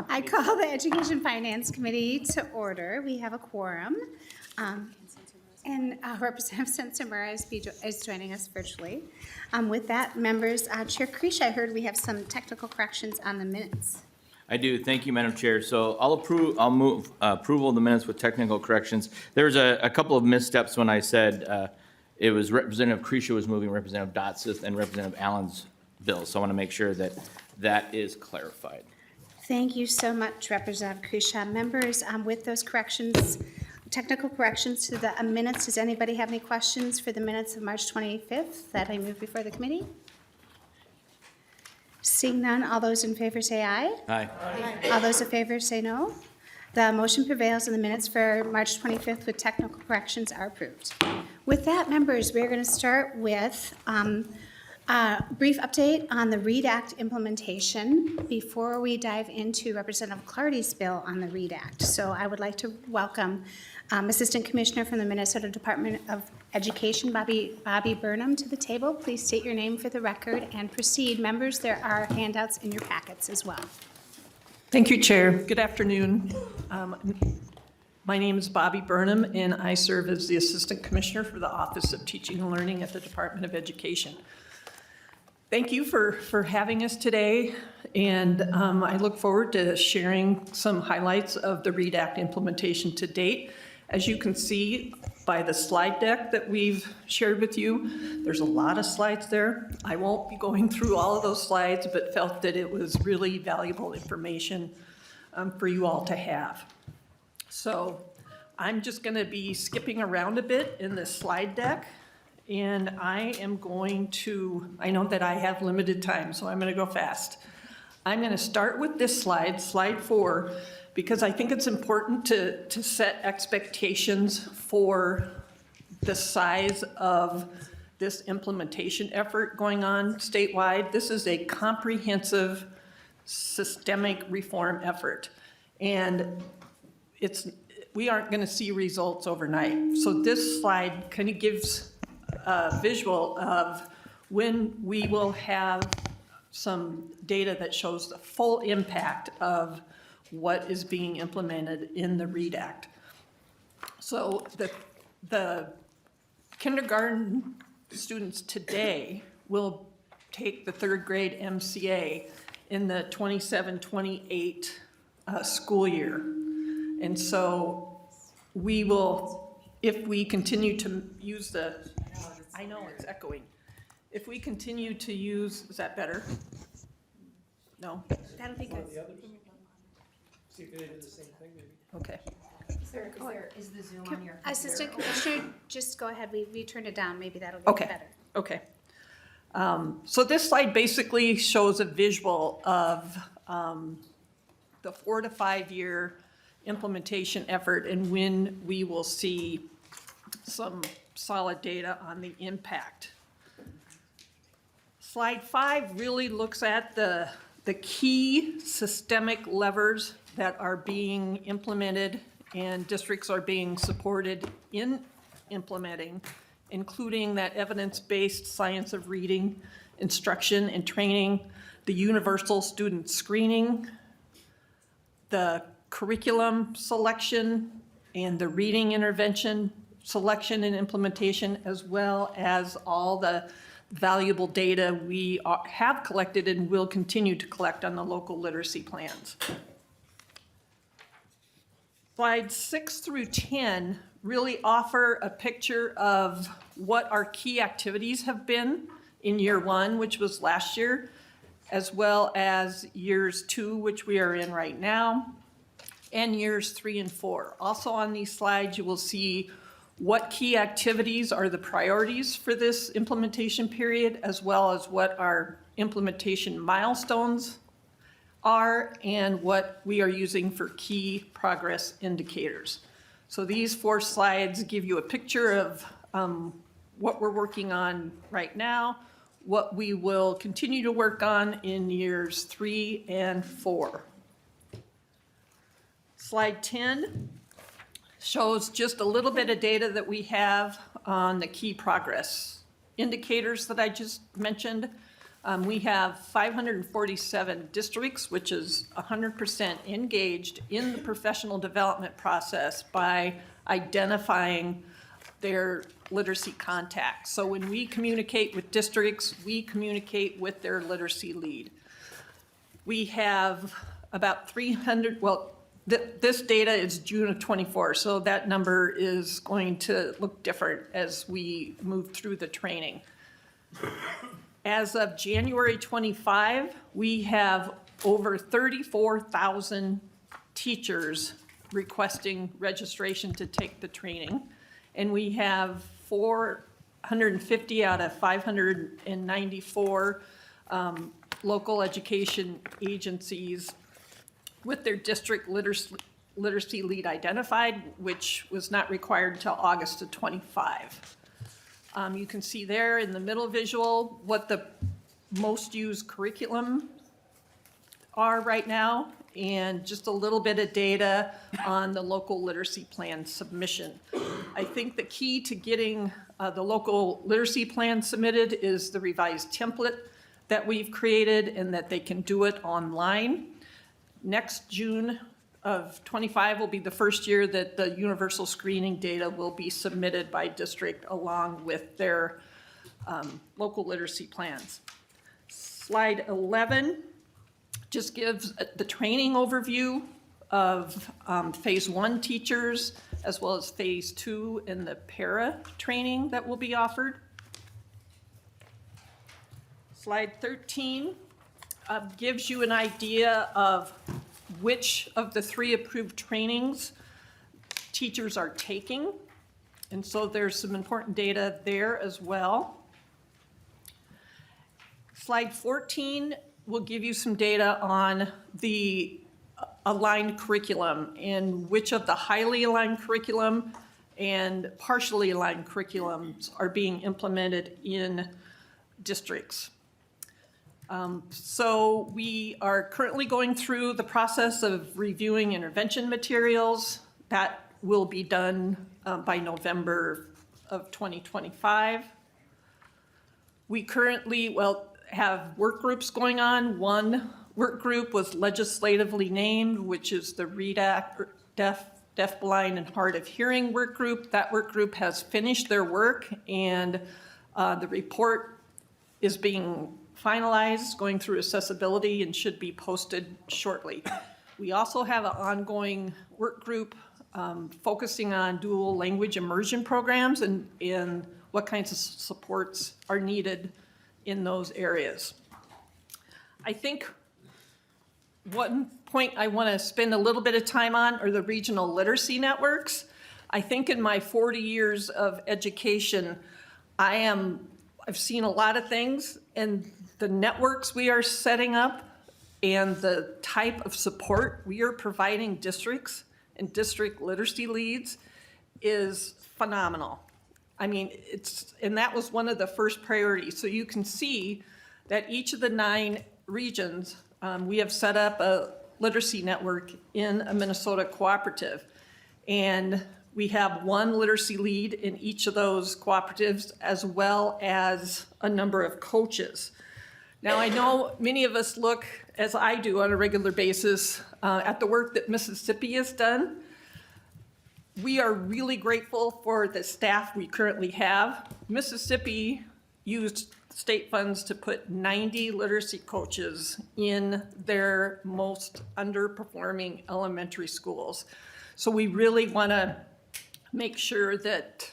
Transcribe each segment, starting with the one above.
I call the Education Finance Committee to order. We have a quorum. And Representative Sensimura is joining us virtually. With that, members, Chair Creech, I heard we have some technical corrections on the minutes. I do. Thank you, Madam Chair. So I'll move approval of the minutes with technical corrections. There's a couple of missteps when I said it was Representative Creech was moving Representative Dotseth and Representative Allen's bill. So I want to make sure that that is clarified. Thank you so much, Representative Creech. Members, with those corrections, technical corrections to the minutes, does anybody have any questions for the minutes of March 25th that I move before the committee? Seeing none, all those in favor say aye. Aye. All those in favor say no. The motion prevails and the minutes for March 25th with technical corrections are approved. With that, members, we're going to start with a brief update on the READ Act implementation before we dive into Representative Clardy's bill on the READ Act. So I would like to welcome Assistant Commissioner from the Minnesota Department of Education, Bobby Burnham, to the table. Please state your name for the record and proceed. Members, there are handouts in your packets as well. Thank you, Chair. Good afternoon. My name is Bobby Burnham, and I serve as the Assistant Commissioner for the Office of Teaching and Learning at the Department of Education. Thank you for having us today, and I look forward to sharing some highlights of the READ Act implementation to date. As you can see by the slide deck that we've shared with you, there's a lot of slides there. I won't be going through all of those slides, but felt that it was really valuable information for you all to have. So I'm just going to be skipping around a bit in this slide deck. And I am going to, I know that I have limited time, so I'm going to go fast. I'm going to start with this slide, slide 4, because I think it's important to set expectations for the size of this implementation effort going on statewide. This is a comprehensive, systemic reform effort. And we aren't going to see results overnight. So this slide kind of gives a visual of when we will have some data that shows the full impact of what is being implemented in the READ Act. So the kindergarten students today will take the 3rd grade MCA in the 27-28 school year. And so we will, if we continue to use I know it's echoing. If we continue to use, is that better? No? That'll be good. See if they did the same thing, maybe. Okay. Is the Zoom on your computer? Assistant Commissioner, just go ahead. We turned it down. Maybe that'll get better. Okay. So this slide basically shows a visual of the 4 to 5 year implementation effort and when we will see some solid data on the impact. Slide 5 really looks at the key systemic levers that are being implemented and districts are being supported in implementing, including that evidence-based science of reading, instruction and training, the universal student screening, the curriculum selection and the reading intervention selection and implementation, as well as all the valuable data we have collected and will continue to collect on the local literacy plans. Slides 6 through 10 really offer a picture of what our key activities have been in year 1, which was last year, as well as years 2, which we are in right now, and years 3 and 4. Also on these slides, you will see what key activities are the priorities for this implementation period, as well as what our implementation milestones are and what we are using for key progress indicators. So these 4 slides give you a picture of what we're working on right now, what we will continue to work on in years 3 and 4. Slide 10 shows just a little bit of data that we have on the key progress indicators that I just mentioned. We have 547 districts, which is 100% engaged in the professional development process by identifying their literacy contacts. So when we communicate with districts, we communicate with their literacy lead. We have about 300, well, this data is June of 24, so that number is going to look different as we move through the training. As of January 25, we have over 34,000 teachers requesting registration to take the training. And we have 450 out of 594 local education agencies with their district literacy lead identified, which was not required until August of 25. You can see there in the middle visual what the most used curriculum are right now, and just a little bit of data on the local literacy plan submission. I think the key to getting the local literacy plan submitted is the revised template that we've created and that they can do it online. Next June of 25 will be the first year that the universal screening data will be submitted by district along with their local literacy plans. Slide 11 just gives the training overview of phase 1 teachers as well as phase 2 and the para training that will be offered. Slide 13 gives you an idea of which of the 3 approved trainings teachers are taking. And so there's some important data there as well. Slide 14 will give you some data on the aligned curriculum and which of the highly aligned curriculum and partially aligned curriculums are being implemented in districts. So we are currently going through the process of reviewing intervention materials. That will be done by November of 2025. We currently, have work groups going on. One work group was legislatively named, which is the READ Deaf, Blind, and Hard of Hearing work group. That work group has finished their work, and the report is being finalized, going through accessibility, and should be posted shortly. We also have an ongoing work group focusing on dual language immersion programs and what kinds of supports are needed in those areas. I think one point I want to spend a little bit of time on are the regional literacy networks. I think in my 40 years of education, I've seen a lot of things, and the networks we are setting up and the type of support we are providing districts and district literacy leads is phenomenal. I mean, and that was one of the first priorities. So you can see that each of the 9 regions, we have set up a literacy network in a Minnesota cooperative. And we have one literacy lead in each of those cooperatives, as well as a number of coaches. Now, I know many of us look, as I do on a regular basis, at the work that Mississippi has done. We are really grateful for the staff we currently have. Mississippi used state funds to put 90 literacy coaches in their most underperforming elementary schools. So we really want to make sure that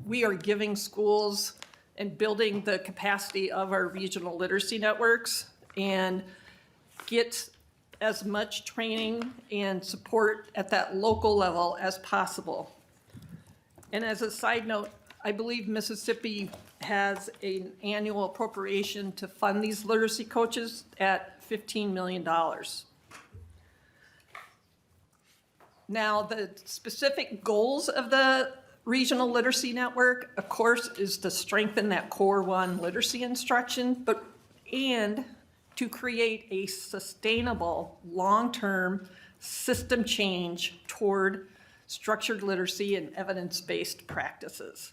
we are giving schools and building the capacity of our regional literacy networks and get as much training and support at that local level as possible. And as a side note, I believe Mississippi has an annual appropriation to fund these literacy coaches at $15 million. Now, the specific goals of the regional literacy network, of course, is to strengthen that core 1 literacy instruction, and to create a sustainable, long-term system change toward structured literacy and evidence-based practices,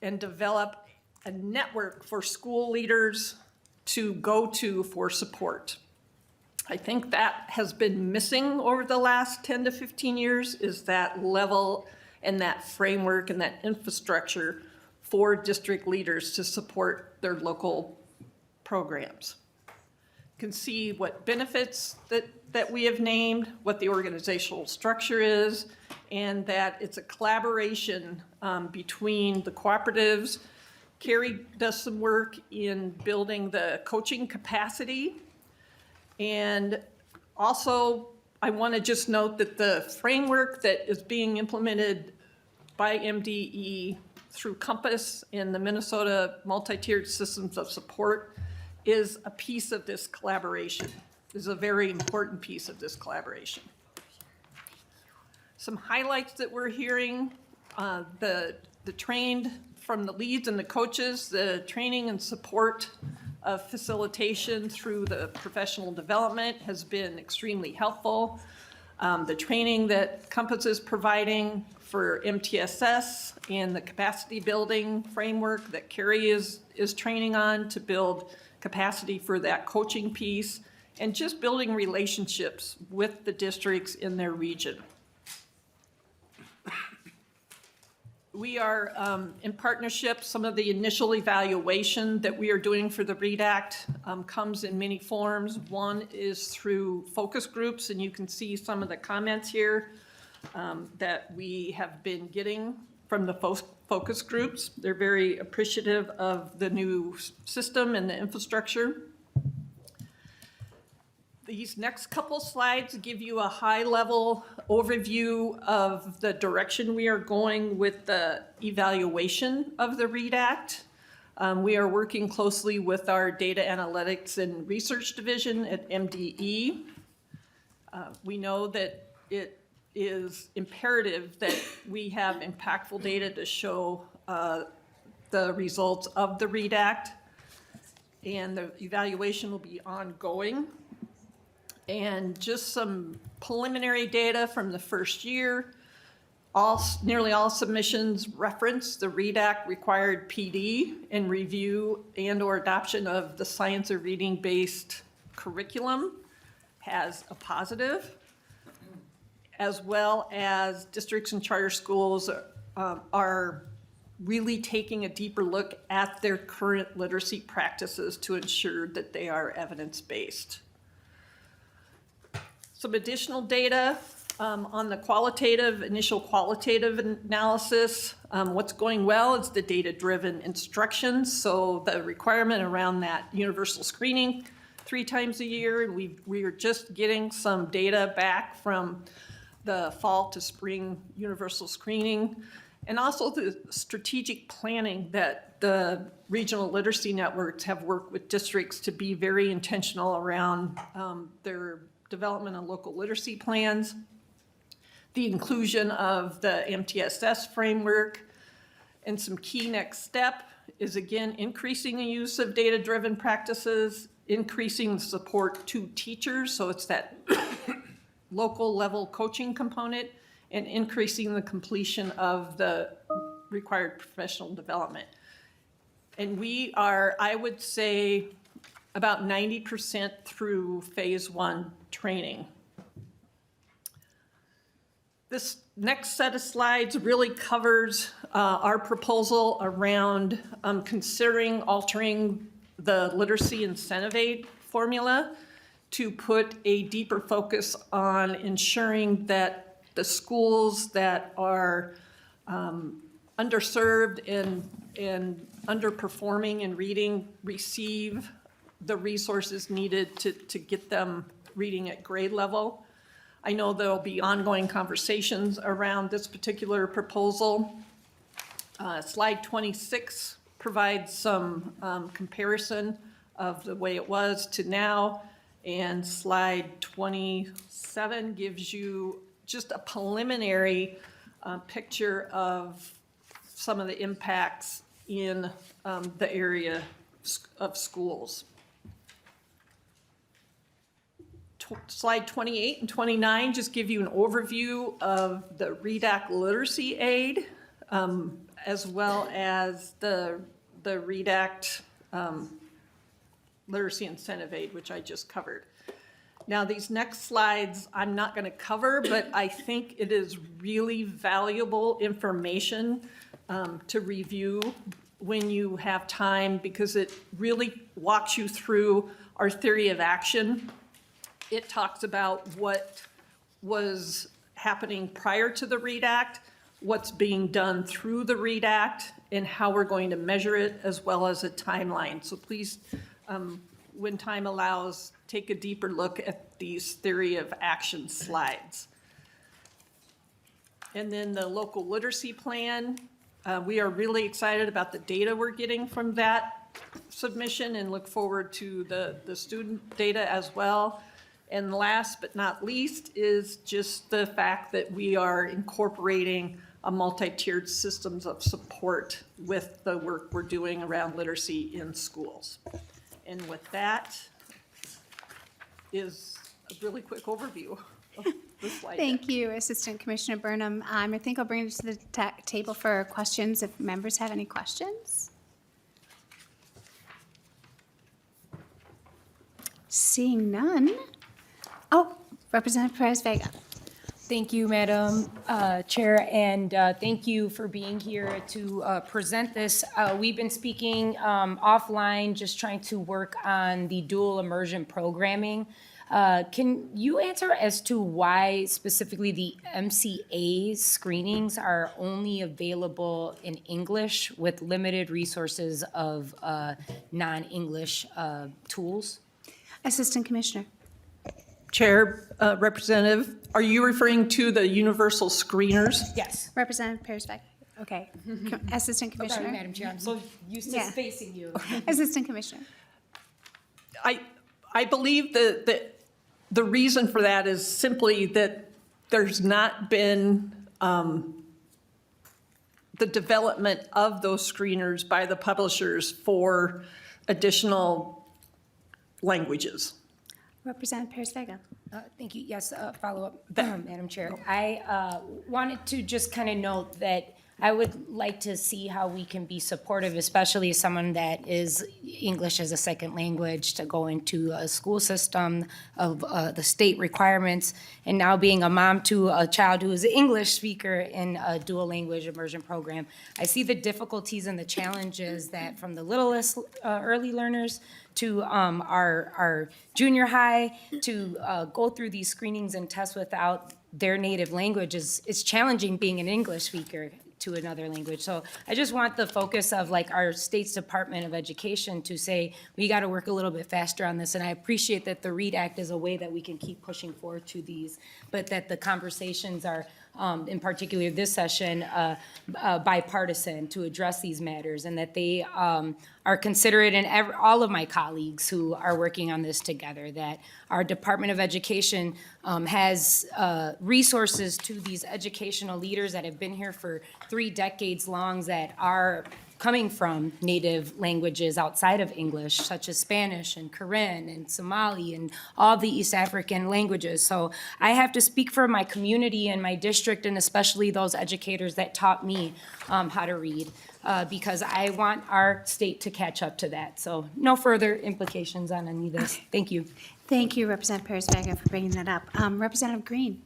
and develop a network for school leaders to go to for support. I think that has been missing over the last 10 to 15 years, is that level and that framework and that infrastructure for district leaders to support their local programs. You can see what benefits that we have named, what the organizational structure is, and that it's a collaboration between the cooperatives. Carrie does some work in building the coaching capacity. And also, I want to just note that the framework that is being implemented by MDE through Compass and the Minnesota Multi-Tiered Systems of Support is a piece of this collaboration, is a very important piece of this collaboration. Some highlights that we're hearing, the trained from the leads and the coaches, the training and support of facilitation through the professional development has been extremely helpful. The training that Compass is providing for MTSS and the capacity building framework that Carrie is training on to build capacity for that coaching piece, and just building relationships with the districts in their region. We are in partnership. Some of the initial evaluation that we are doing for the READ Act comes in many forms. One is through focus groups, and you can see some of the comments here that we have been getting from the focus groups. They're very appreciative of the new system and the infrastructure. These next couple slides give you a high-level overview of the direction we are going with the evaluation of the READ Act. We are working closely with our data analytics and research division at MDE. We know that it is imperative that we have impactful data to show the results of the READ Act, and the evaluation will be ongoing. And just some preliminary data from the first year. Nearly all submissions reference the READ Act required PD and review and/or adoption of the science or reading-based curriculum has a positive, as well as districts and charter schools are really taking a deeper look at their current literacy practices to ensure that they are evidence-based. Some additional data on the initial qualitative analysis. What's going well is the data-driven instructions. So the requirement around that universal screening 3 times a year, and we are just getting some data back from the fall to spring universal screening, and also the strategic planning that the regional literacy networks have worked with districts to be very intentional around their development of local literacy plans, the inclusion of the MTSS framework, and some key next step is, again, increasing the use of data-driven practices, increasing the support to teachers, so it's that local level coaching component, and increasing the completion of the required professional development. And we are, I would say, about 90% through phase 1 training. This next set of slides really covers our proposal around considering altering the literacy incentive aid formula to put a deeper focus on ensuring that the schools that are underserved and underperforming in reading receive the resources needed to get them reading at grade level. I know there'll be ongoing conversations around this particular proposal. Slide 26 provides some comparison of the way it was to now, and slide 27 gives you just a preliminary picture of some of the impacts in the area of schools. Slide 28 and 29 just give you an overview of the READ Act literacy aid, as well as the the READ Act literacy incentive aid, which I just covered. Now, these next slides I'm not going to cover, but I think it is really valuable information to review when you have time, because it really walks you through our theory of action. It talks about what was happening prior to the READ Act, what's being done through the READ Act, and how we're going to measure it, as well as a timeline. So please, when time allows, take a deeper look at these theory of action slides. And then the local literacy plan, we are really excited about the data we're getting from that submission and look forward to the student data as well. And last but not least is just the fact that we are incorporating a multi-tiered systems of support with the work we're doing around literacy in schools. And with that is a really quick overview of the slide deck. Thank you, Assistant Commissioner Burnham. I think I'll bring it to the table for questions if members have any questions. Seeing none. Oh, Representative Perez-Vega. Thank you, Madam Chair, and thank you for being here to present this. We've been speaking offline, just trying to work on the dual immersion programming. Can you answer as to why specifically the MCA screenings are only available in English with limited resources of non-English tools? Assistant Commissioner. Chair, Representative, are you referring to the universal screeners? Yes. Representative Perez-Vega. Okay. Assistant Sorry, Commissioner. Madam Chair, I'm so used to Yeah. spacing you. Assistant Commissioner. I believe that the reason for that is simply that there's not been the development of those screeners by the publishers for additional languages. Representative Perez-Vega. Thank you. Yes, follow-up, Madam Chair. I wanted to just kind of note that I would like to see how we can be supportive, especially as someone that is English as a second language, to go into a school system of the state requirements, and now being a mom to a child who is an English speaker in a dual language immersion program. I see the difficulties and the challenges that from the littlest early learners to our junior high to go through these screenings and tests without their native language is challenging being an English speaker to another language. So I just want the focus of like our state's Department of Education to say, we got to work a little bit faster on this. And I appreciate that the READ Act is a way that we can keep pushing forward to these, but that the conversations are, in particular this session, bipartisan to address these matters, and that they are considerate, and all of my colleagues who are working on this together, that our Department of Education has resources to these educational leaders that have been here for 3 decades long, that are coming from native languages outside of English, such as Spanish and Karen and Somali and all the East African languages. So I have to speak for my community and my district, and especially those educators that taught me how to read, because I want our state to catch up to that. So no further implications on any of this. Thank you. Thank you, Representative Perez-Vega, for bringing that up. Representative Green.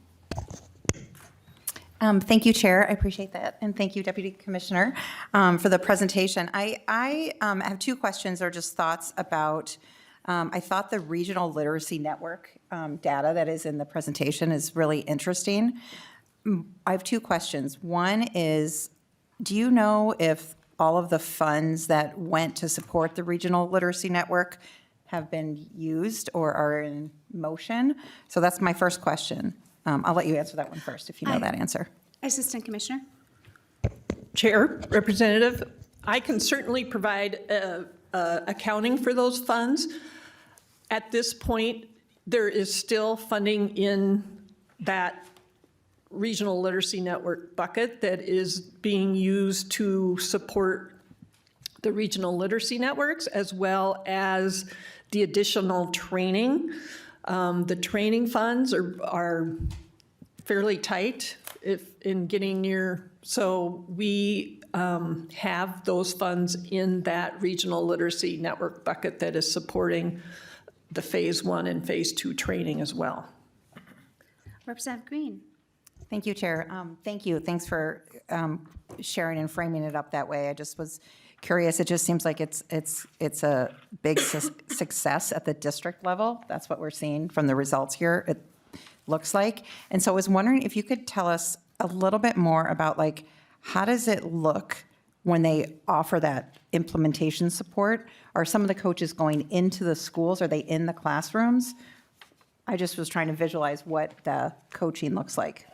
Thank you, Chair. I appreciate that. And thank you, Deputy Commissioner, for the presentation. I have 2 questions or just thoughts about, I thought the Regional Literacy Network data that is in the presentation is really interesting. I have 2 questions. One is, do you know if all of the funds that went to support the Regional Literacy Network have been used or are in motion? So that's my first question. I'll let you answer that one first if you know that answer. Assistant Commissioner. Chair, Representative, I can certainly provide accounting for those funds. At this point, there is still funding in that Regional Literacy Network bucket that is being used to support the regional literacy networks, as well as the additional training. The training funds are fairly tight in getting near, so we have those funds in that regional literacy network bucket that is supporting the phase 1 and phase 2 training as well. Representative Green. Thank you, Chair. Thank you. Thanks for sharing and framing it up that way. I just was curious. It just seems like it's a big success at the district level. That's what we're seeing from the results here, it looks like. And so I was wondering if you could tell us a little bit more about, like, how does it look when they offer that implementation support? Are some of the coaches going into the schools? Are they in the classrooms? I just was trying to visualize what the coaching looks like.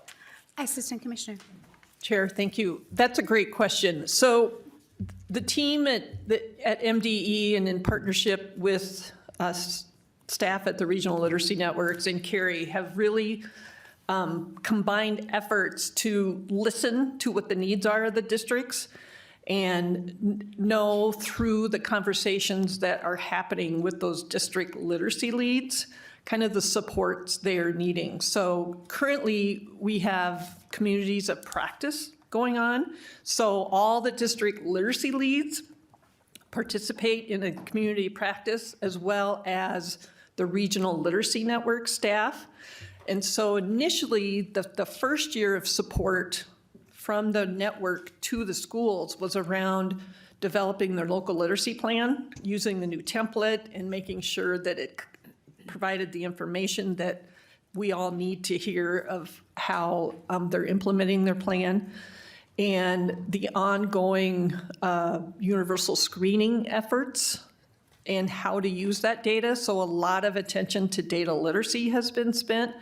Assistant Commissioner. Chair, thank you. That's a great question. So the team at MDE and in partnership with staff at the Regional Literacy Networks and Cary have really combined efforts to listen to what the needs are of the districts and know through the conversations that are happening with those district literacy leads kind of the supports they are needing. So currently we have communities of practice going on. So all the district literacy leads participate in a community practice as well as the regional literacy network staff. And so initially the first year of support from the network to the schools was around developing their local literacy plan, using the new template and making sure that it provided the information that we all need to hear of how they're implementing their plan, and the ongoing universal screening efforts and how to use that data. So a lot of attention to data literacy has been spent,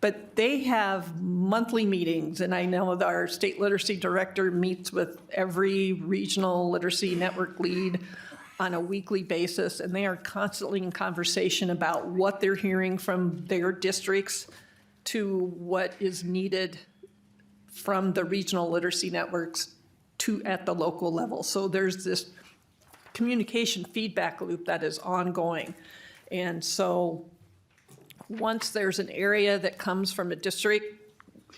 but they have monthly meetings, and I know that our state literacy director meets with every regional literacy network lead on a weekly basis, and they are constantly in conversation about what they're hearing from their districts to what is needed from the regional literacy networks to at the local level. So there's this communication feedback loop that is ongoing. And so once there's an area that comes from a district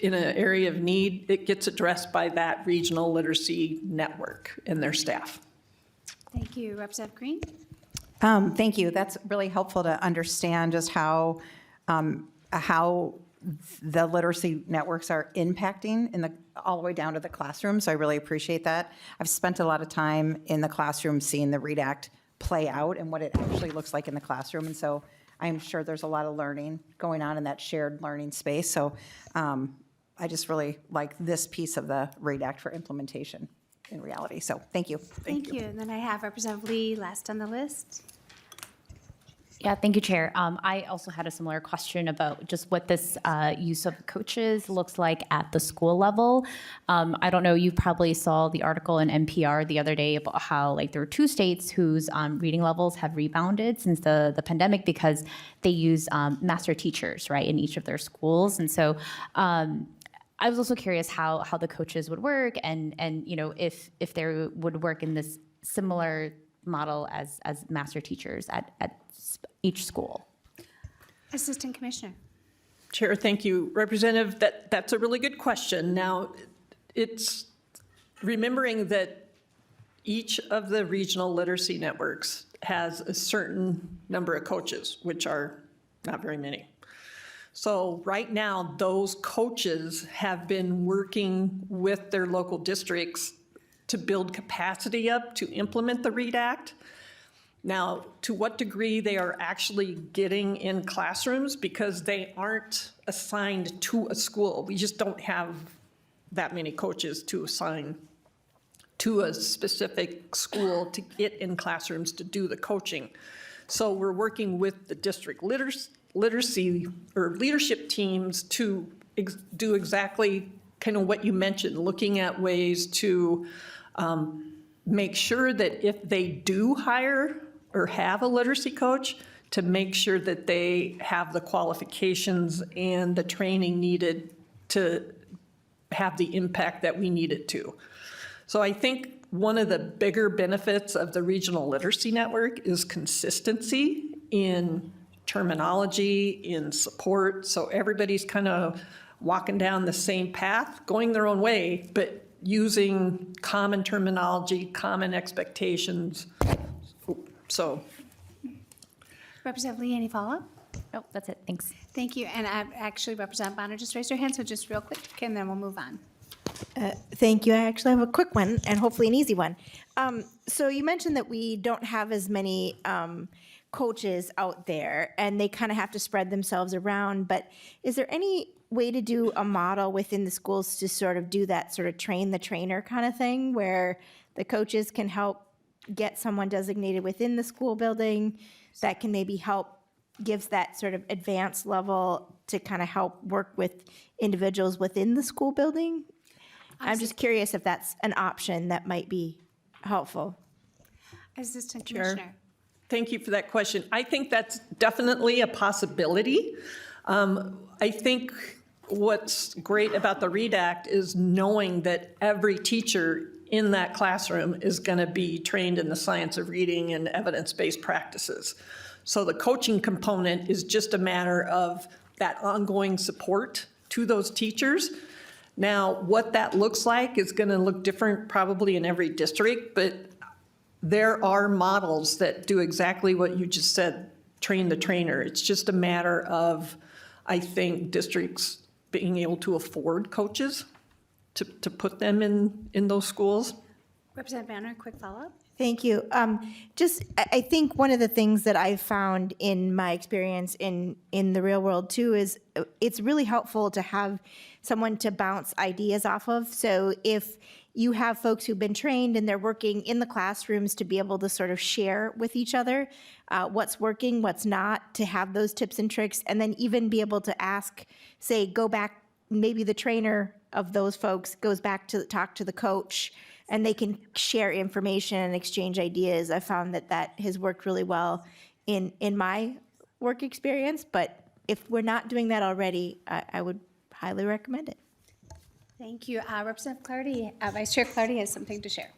in an area of need, it gets addressed by that regional literacy network and their staff. Thank you. Representative Green. Thank you. That's really helpful to understand just how the literacy networks are impacting all the way down to the classroom. So I really appreciate that. I've spent a lot of time in the classroom seeing the READ Act play out and what it actually looks like in the classroom. And so I'm sure there's a lot of learning going on in that shared learning space. So I just really like this piece of the READ Act for implementation in reality. So thank you. Thank you. And then I have Representative Lee last on the list. Yeah, thank you, Chair. I also had a similar question about just what this use of coaches looks like at the school level. I don't know, you probably saw the article in NPR the other day about how like there were 2 states whose reading levels have rebounded since the pandemic because they use master teachers, right, in each of their schools. And so I was also curious how the coaches would work and you know, if they would work in this similar model as master teachers at each school. Assistant Commissioner. Chair, thank you. Representative, that's a really good question. Now, it's remembering that each of the regional literacy networks has a certain number of coaches, which are not very many. So right now, those coaches have been working with their local districts to build capacity up to implement the READ Act. Now, to what degree they are actually getting in classrooms, because they aren't assigned to a school. We just don't have that many coaches to assign to a specific school to get in classrooms to do the coaching. So we're working with the district literacy or leadership teams to do exactly kind of what you mentioned, looking at ways to make sure that if they do hire or have a literacy coach, to make sure that they have the qualifications and the training needed to have the impact that we need it to. So I think one of the bigger benefits of the Regional Literacy Network is consistency in terminology, in support. So everybody's kind of walking down the same path, going their own way, but using common terminology, common expectations. So, Representative Lee, any follow-up? Nope, that's it, thanks. Thank you, and actually, Representative Bonner just raised her hand, so just real quick, and then we'll move on. Thank you. I actually have a quick one and hopefully an easy one. So you mentioned that we don't have as many coaches out there and they kind of have to spread themselves around. But is there any way to do a model within the schools to sort of do that sort of train the trainer kind of thing where the coaches can help get someone designated within the school building that can maybe help gives that sort of advanced level to kind of help work with individuals within the school building? I'm just curious if that's an option that might be helpful. Assistant Chair. Commissioner. Thank you for that question. I think that's definitely a possibility. I think what's great about the READ Act is knowing that every teacher in that classroom is going to be trained in the science of reading and evidence-based practices. So the coaching component is just a matter of that ongoing support to those teachers. Now, what that looks like is going to look different probably in every district, but there are models that do exactly what you just said, train the trainer. It's just a matter of, I think, districts being able to afford coaches to put them in those schools. Representative Banner, quick follow-up. Thank you. I think one of the things that I've found in my experience in the real world too is it's really helpful to have someone to bounce ideas off of. So if you have folks who've been trained and they're working in the classrooms to be able to sort of share with each other what's working, what's not, to have those tips and tricks, and then even be able to ask, say, go back, maybe the trainer of those folks goes back to talk to the coach, and they can share information and exchange ideas. I found that that has worked really well in my work experience, but if we're not doing that already, I would highly recommend it. Thank you. Representative Clardy, Vice Chair Clardy has something to share.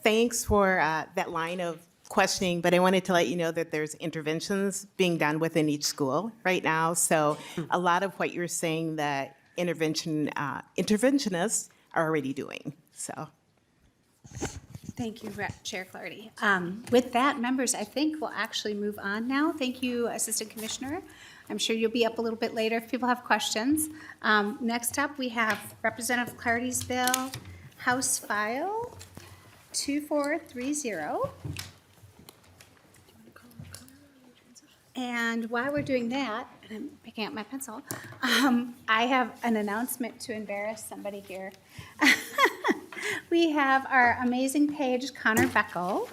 Thanks for that line of questioning, but I wanted to let you know that there's interventions being done within each school right now. So a lot of what you're saying that interventionists are already doing, so. Thank you, Chair Clardy. With that, members, I think we'll actually move on now. Thank you, Assistant Commissioner. I'm sure you'll be up a little bit later if people have questions. Next up, we have Representative Clardy's bill, House File 2430. And while we're doing that, and I'm picking up my pencil, I have an announcement to embarrass somebody here. We have our amazing page, Connor Beckel.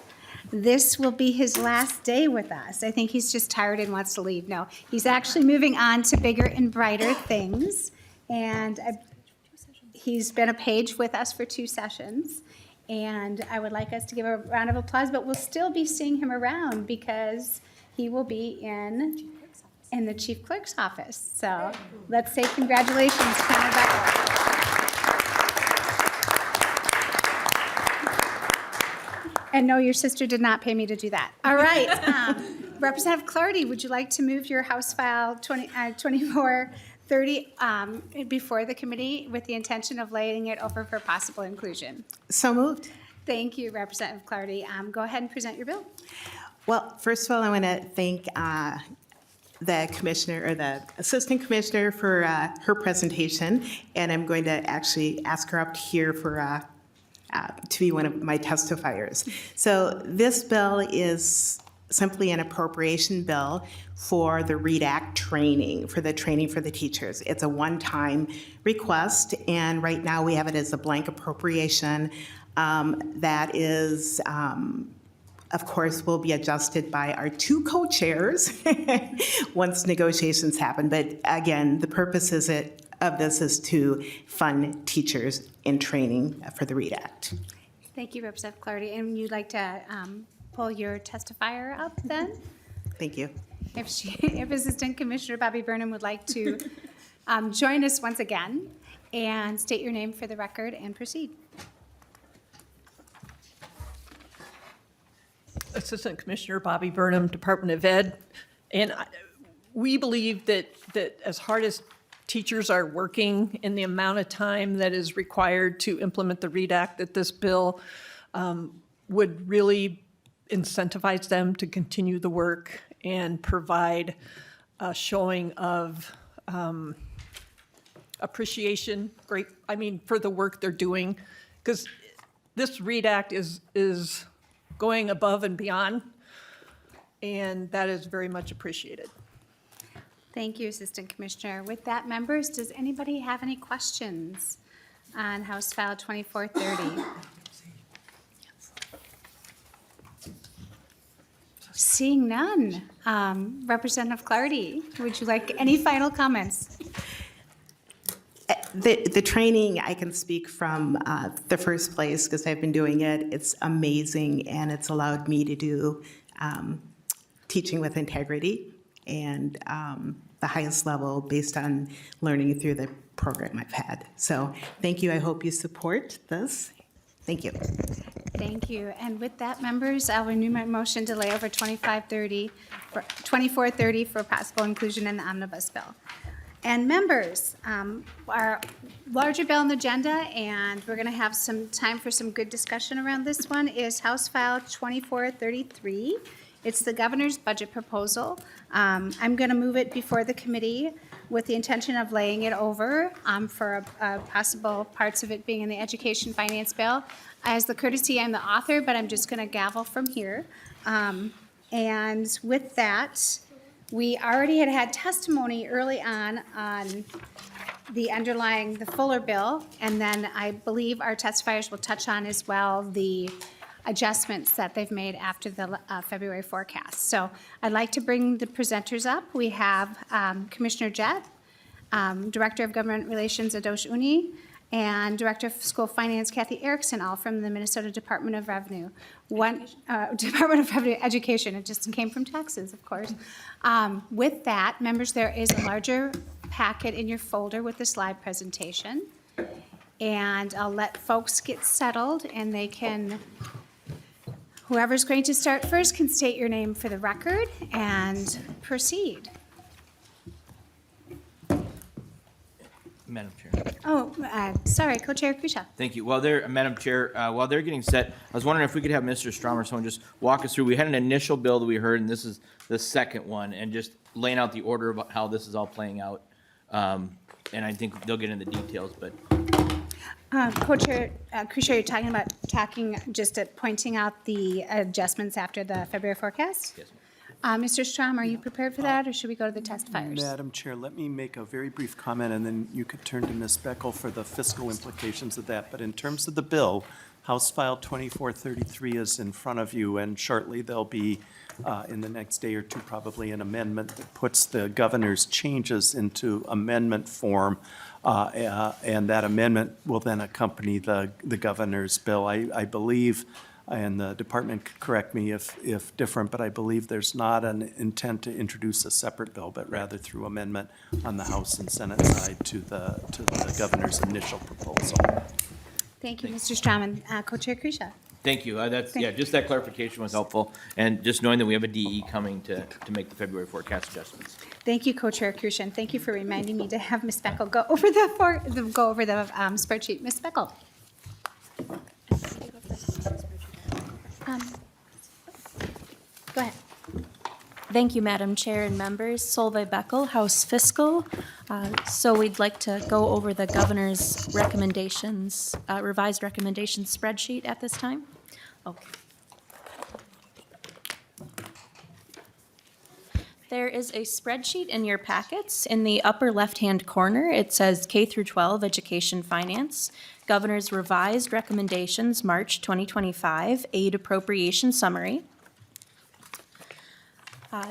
This will be his last day with us. I think he's just tired and wants to leave. No, he's actually moving on to bigger and brighter things. And he's been a page with us for 2 sessions. And I would like us to give a round of applause, but we'll still be seeing him around because he will be in the Chief Clerk's office. So let's say congratulations, Connor Beckel. And no, your sister did not pay me to do that. All right. Representative Clardy, would you like to move your House File 2430 before the committee with the intention of laying it over for possible inclusion? So moved. Thank you, Representative Clardy. Go ahead and present your bill. Well, first of all, I want to thank the commissioner or the assistant commissioner for her presentation, and I'm going to actually ask her up here for to be one of my testifiers. So this bill is simply an appropriation bill for the READ Act training, for the training for the teachers. It's a one-time request, and right now we have it as a blank appropriation that is, of course, will be adjusted by our 2 co-chairs once negotiations happen. But again, the purpose of this is to fund teachers in training for the READ Act. Thank you, Representative Clardy. And you'd like to pull your testifier up then? Thank you. If Assistant Commissioner Bobby Burnham would like to join us once again and state your name for the record and proceed. Assistant Commissioner Bobby Burnham, Department of Ed. And we believe that as hard as teachers are working in the amount of time that is required to implement the READ Act, that this bill would really incentivize them to continue the work and provide a showing of appreciation, for the work they're doing. Because this READ Act is going above and beyond, and that is very much appreciated. Thank you, Assistant Commissioner. With that, members, does anybody have any questions on House File 2430? Seeing none. Representative Clardy, would you like any final comments? The training, I can speak from the first place because I've been doing it. It's amazing, and it's allowed me to do teaching with integrity and the highest level based on learning through the program I've had. So thank you. I hope you support this. Thank you. Thank you. And with that, members, I'll renew my motion to lay over 2430 for possible inclusion in the omnibus bill. And members, our larger bill on the agenda, and we're going to have some time for some good discussion around this one, is House File 2433. It's the governor's budget proposal. I'm going to move it before the committee with the intention of laying it over for possible parts of it being in the education finance bill. As the courtesy, I'm the author, but I'm just going to gavel from here. And with that, we already had testimony early on the Fuller bill, and then I believe our testifiers will touch on as well the adjustments that they've made after the February forecast. So I'd like to bring the presenters up. We have Commissioner Jett, Director of Government Relations Adosh Uni, and Director of School Finance Kathy Erickson, all from the Minnesota Department of Revenue. Department of Revenue Education, it just came from taxes, of course. With that, members, there is a larger packet in your folder with the slide presentation. And I'll let folks get settled, and they can, whoever's going to start first can state your name for the record and proceed. Madam Chair. Oh, sorry, Co-Chair Kusha. Thank you. Madam Chair, while they're getting set, I was wondering if we could have Mr. Strom or someone just walk us through. We had an initial bill that we heard, and this is the second one, and just laying out the order of how this is all playing out. And I think they'll get into the details, but. Co-Chair Kusha, you're talking just pointing out the adjustments after the February forecast? Yes, ma'am. Mr. Strom, are you prepared for that, or should we go to the testifiers? Madam Chair, let me make a very brief comment, and then you could turn to Ms. Beckel for the fiscal implications of that. But in terms of the bill, House File 2433 is in front of you, and shortly there'll be, in the next day or two, probably an amendment that puts the governor's changes into amendment form, and that amendment will then accompany the governor's bill. I believe, and the department could correct me if different, but I believe there's not an intent to introduce a separate bill, but rather through amendment on the House and Senate side to the governor's initial proposal. Thank you, Mr. Strom, and Co-Chair Kusha. Thank you. Just that clarification was helpful, and just knowing that we have a DE coming to make the February forecast adjustments. Thank you, Co-Chair Kusha, and thank you for reminding me to have Ms. Beckel go over the spreadsheet. Ms. Beckel. Go ahead. Thank you, Madam Chair and members. Solveig Beckel, House Fiscal. So we'd like to go over the governor's recommendations, revised recommendations spreadsheet at this time. Okay. There is a spreadsheet in your packets. In the upper left-hand corner, it says K through 12 Education Finance, Governor's Revised Recommendations, March 2025, Aid Appropriation Summary.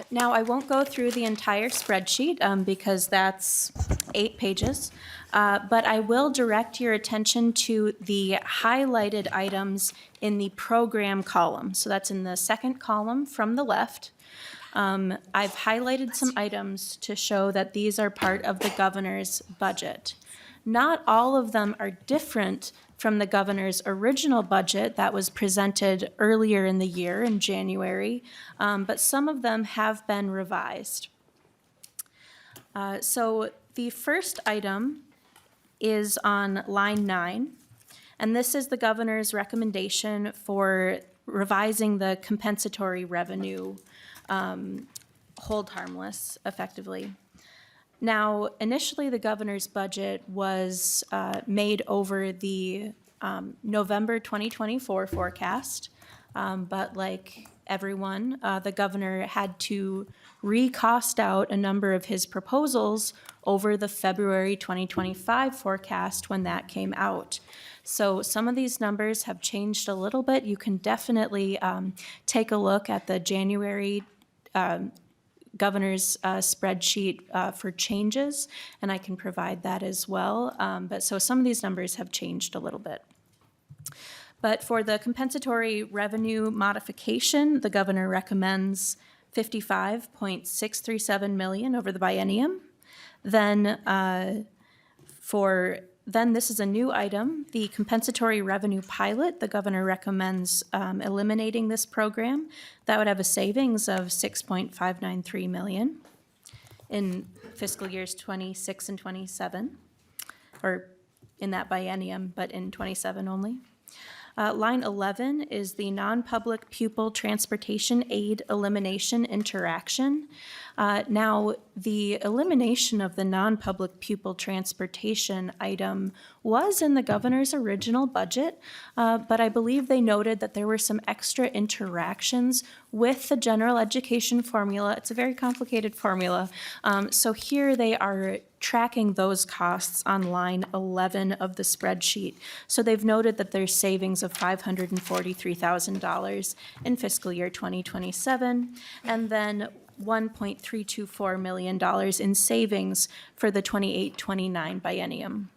Now, I won't go through the entire spreadsheet because that's 8 pages, but I will direct your attention to the highlighted items in the program column. So that's in the second column from the left. I've highlighted some items to show that these are part of the governor's budget. Not all of them are different from the governor's original budget that was presented earlier in the year in January, but some of them have been revised. So the first item is on line 9, and this is the governor's recommendation for revising the compensatory revenue hold harmless effectively. Now, initially, the governor's budget was made over the November 2024 forecast, but like everyone, the governor had to recost out a number of his proposals over the February 2025 forecast when that came out. So some of these numbers have changed a little bit. You can definitely take a look at the January governor's spreadsheet for changes, and I can provide that as well. But so some of these numbers have changed a little bit. But for the compensatory revenue modification, the governor recommends $55.637 million over the biennium. Then this is a new item, the compensatory revenue pilot. The governor recommends eliminating this program. That would have a savings of $6.593 million in fiscal years 26 and 27, or in that biennium, but in 27 only. Line 11 is the non-public pupil transportation aid elimination interaction. Now, the elimination of the non-public pupil transportation item was in the governor's original budget, but I believe they noted that there were some extra interactions with the general education formula. It's a very complicated formula. So here they are tracking those costs on line 11 of the spreadsheet. So they've noted that there's savings of $543,000 in fiscal year 2027, and then $1.324 million in savings for the 28-29 biennium.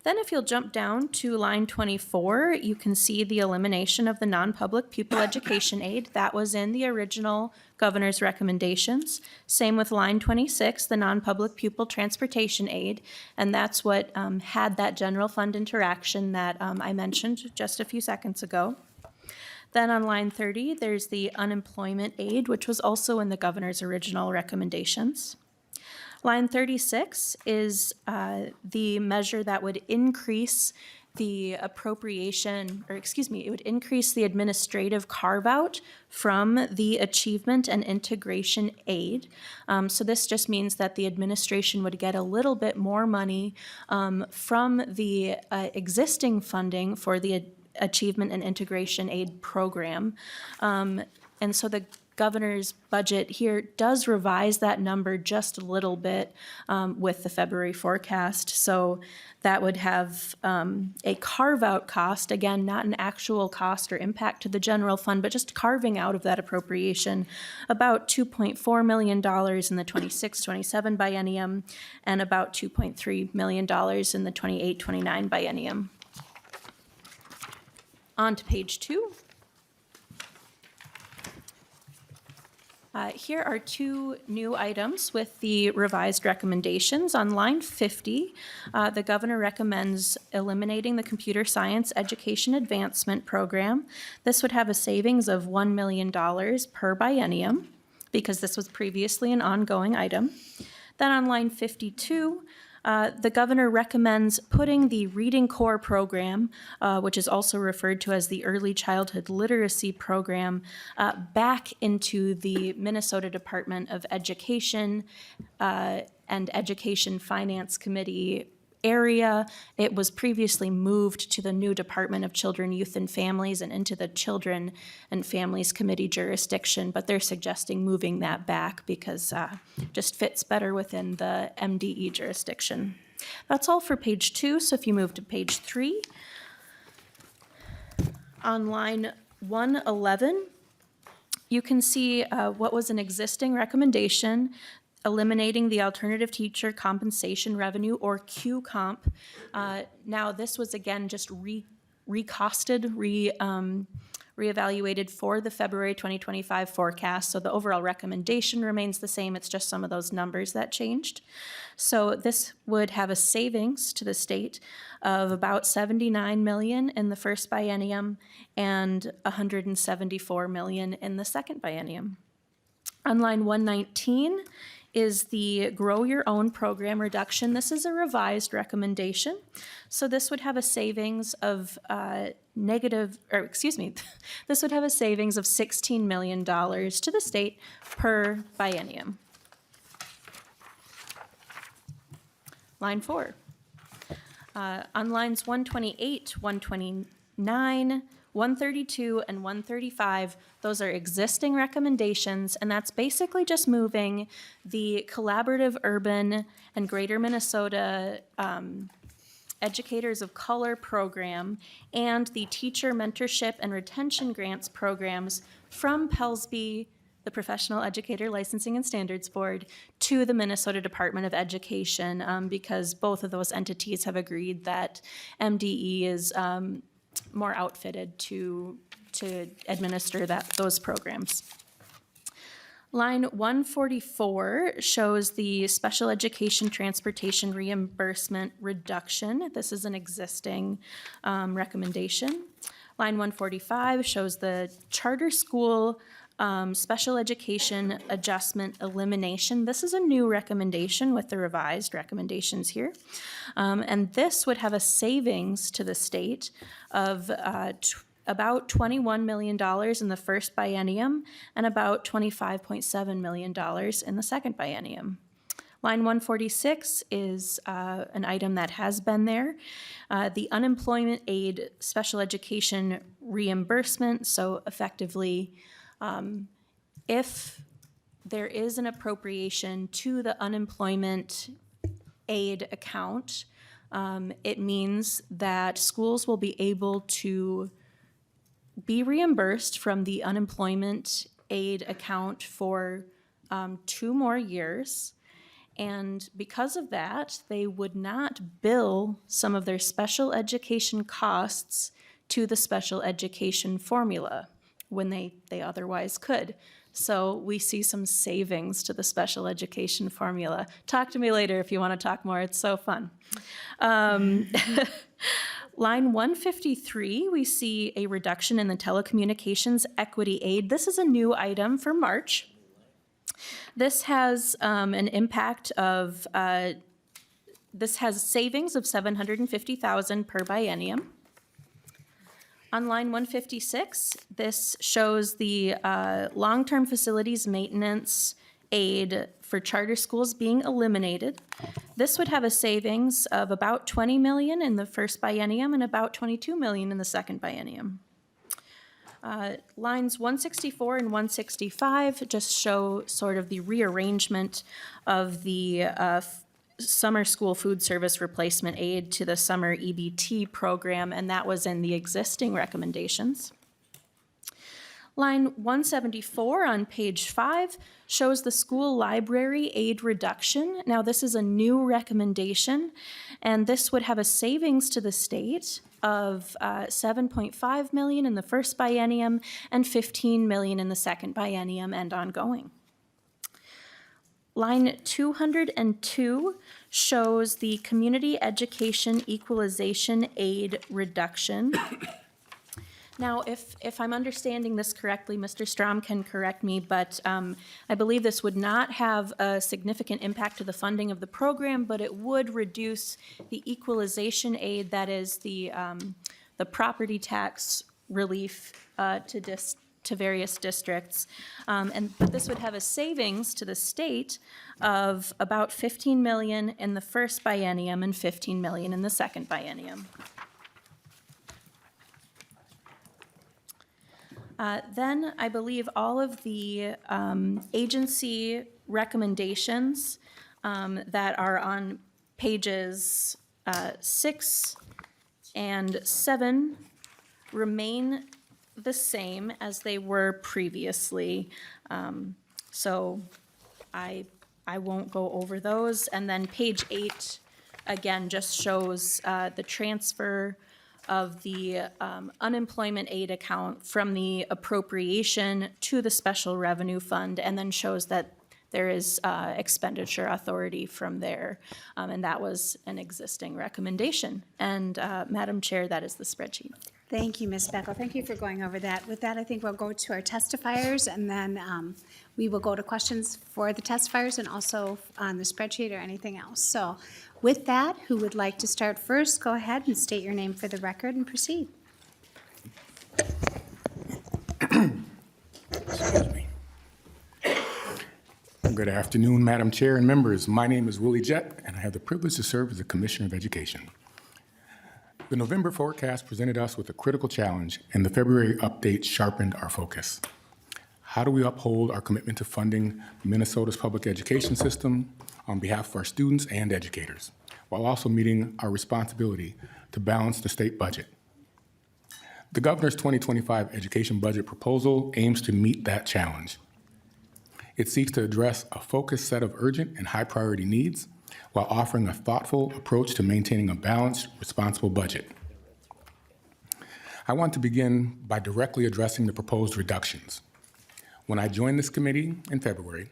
Then if you'll jump down to line 24, you can see the elimination of the non-public pupil education aid. That was in the original governor's recommendations. Same with line 26, the non-public pupil transportation aid, and that's what had that general fund interaction that I mentioned just a few seconds ago. Then on line 30, there's the unemployment aid, which was also in the governor's original recommendations. Line 36 is the measure that would increase the appropriation, or excuse me, it would increase the administrative carve-out from the achievement and integration aid. So this just means that the administration would get a little bit more money from the existing funding for the achievement and integration aid program. And so the governor's budget here does revise that number just a little bit with the February forecast. So that would have a carve-out cost, again, not an actual cost or impact to the general fund, but just carving out of that appropriation about $2.4 million in the 26-27 biennium and about $2.3 million in the 28-29 biennium. On to page 2. Here are two new items with the revised recommendations. On line 50, the governor recommends eliminating the Computer Science Education Advancement Program. This would have a savings of $1 million per biennium because this was previously an ongoing item. Then on line 52, the governor recommends putting the Reading Core program, which is also referred to as the Early Childhood Literacy Program, back into the Minnesota Department of Education and Education Finance Committee area. It was previously moved to the new Department of Children, Youth, and Families and into the Children and Families Committee jurisdiction, but they're suggesting moving that back because it just fits better within the MDE jurisdiction. That's all for page 2, so if you move to page 3, on line 111, you can see what was an existing recommendation, eliminating the alternative teacher compensation revenue, or Q-comp. Now, this was again just recosted, reevaluated for the February 2025 forecast. So the overall recommendation remains the same. It's just some of those numbers that changed. So this would have a savings to the state of about $79 million in the first biennium and $174 million in the second biennium. On line 119 is the Grow Your Own program reduction. This is a revised recommendation. So this would have a savings of this would have a savings of $16 million to the state per biennium. Line 4. On lines 128, 129, 132, and 135, those are existing recommendations, and that's basically just moving the Collaborative Urban and Greater Minnesota Educators of Color program and the Teacher Mentorship and Retention Grants programs from PELSB, the Professional Educator Licensing and Standards Board, to the Minnesota Department of Education, because both of those entities have agreed that MDE is more outfitted to administer those programs. Line 144 shows the special education transportation reimbursement reduction. This is an existing recommendation. Line 145 shows the charter school special education adjustment elimination. This is a new recommendation with the revised recommendations here. And this would have a savings to the state of about $21 million in the first biennium and about $25.7 million in the second biennium. Line 146 is an item that has been there. The unemployment aid special education reimbursement, so effectively, if there is an appropriation to the unemployment aid account, it means that schools will be able to be reimbursed from the unemployment aid account for 2 more years. And because of that, they would not bill some of their special education costs to the special education formula when they otherwise could. So we see some savings to the special education formula. Talk to me later if you want to talk more. It's so fun. Line 153, we see a reduction in the telecommunications equity aid. This is a new item for March. This has an impact of, this has savings of $750,000 per biennium. On line 156, this shows the long-term facilities maintenance aid for charter schools being eliminated. This would have a savings of about $20 million in the first biennium and about $22 million in the second biennium. Lines 164 and 165 just show sort of the rearrangement of the summer school food service replacement aid to the summer EBT program, and that was in the existing recommendations. Line 174 on page 5 shows the school library aid reduction. Now, this is a new recommendation, and this would have a savings to the state of $7.5 million in the first biennium and $15 million in the second biennium and ongoing. Line 202 shows the community education equalization aid reduction. Now, if I'm understanding this correctly, Mr. Strom can correct me, but I believe this would not have a significant impact to the funding of the program, but it would reduce the equalization aid, that is the property tax relief to various districts. But this would have a savings to the state of about $15 million in the first biennium and $15 million in the second biennium. Then I believe all of the agency recommendations that are on pages 6 and 7 remain the same as they were previously. So I won't go over those. And then page 8, again, just shows the transfer of the unemployment aid account from the appropriation to the special revenue fund, and then shows that there is expenditure authority from there. And that was an existing recommendation. And Madam Chair, that is the spreadsheet. Thank you, Ms. Beckel. Thank you for going over that. With that, I think we'll go to our testifiers, and then we will go to questions for the testifiers and also on the spreadsheet or anything else. So with that, who would like to start first, go ahead and state your name for the record and proceed. Excuse me. Good afternoon, Madam Chair and members. My name is Willie Jett, and I have the privilege to serve as the Commissioner of Education. The November forecast presented us with a critical challenge, and the February update sharpened our focus. How do we uphold our commitment to funding Minnesota's public education system on behalf of our students and educators, while also meeting our responsibility to balance the state budget? The Governor's 2025 education budget proposal aims to meet that challenge. It seeks to address a focused set of urgent and high-priority needs while offering a thoughtful approach to maintaining a balanced, responsible budget. I want to begin by directly addressing the proposed reductions. When I joined this committee in February,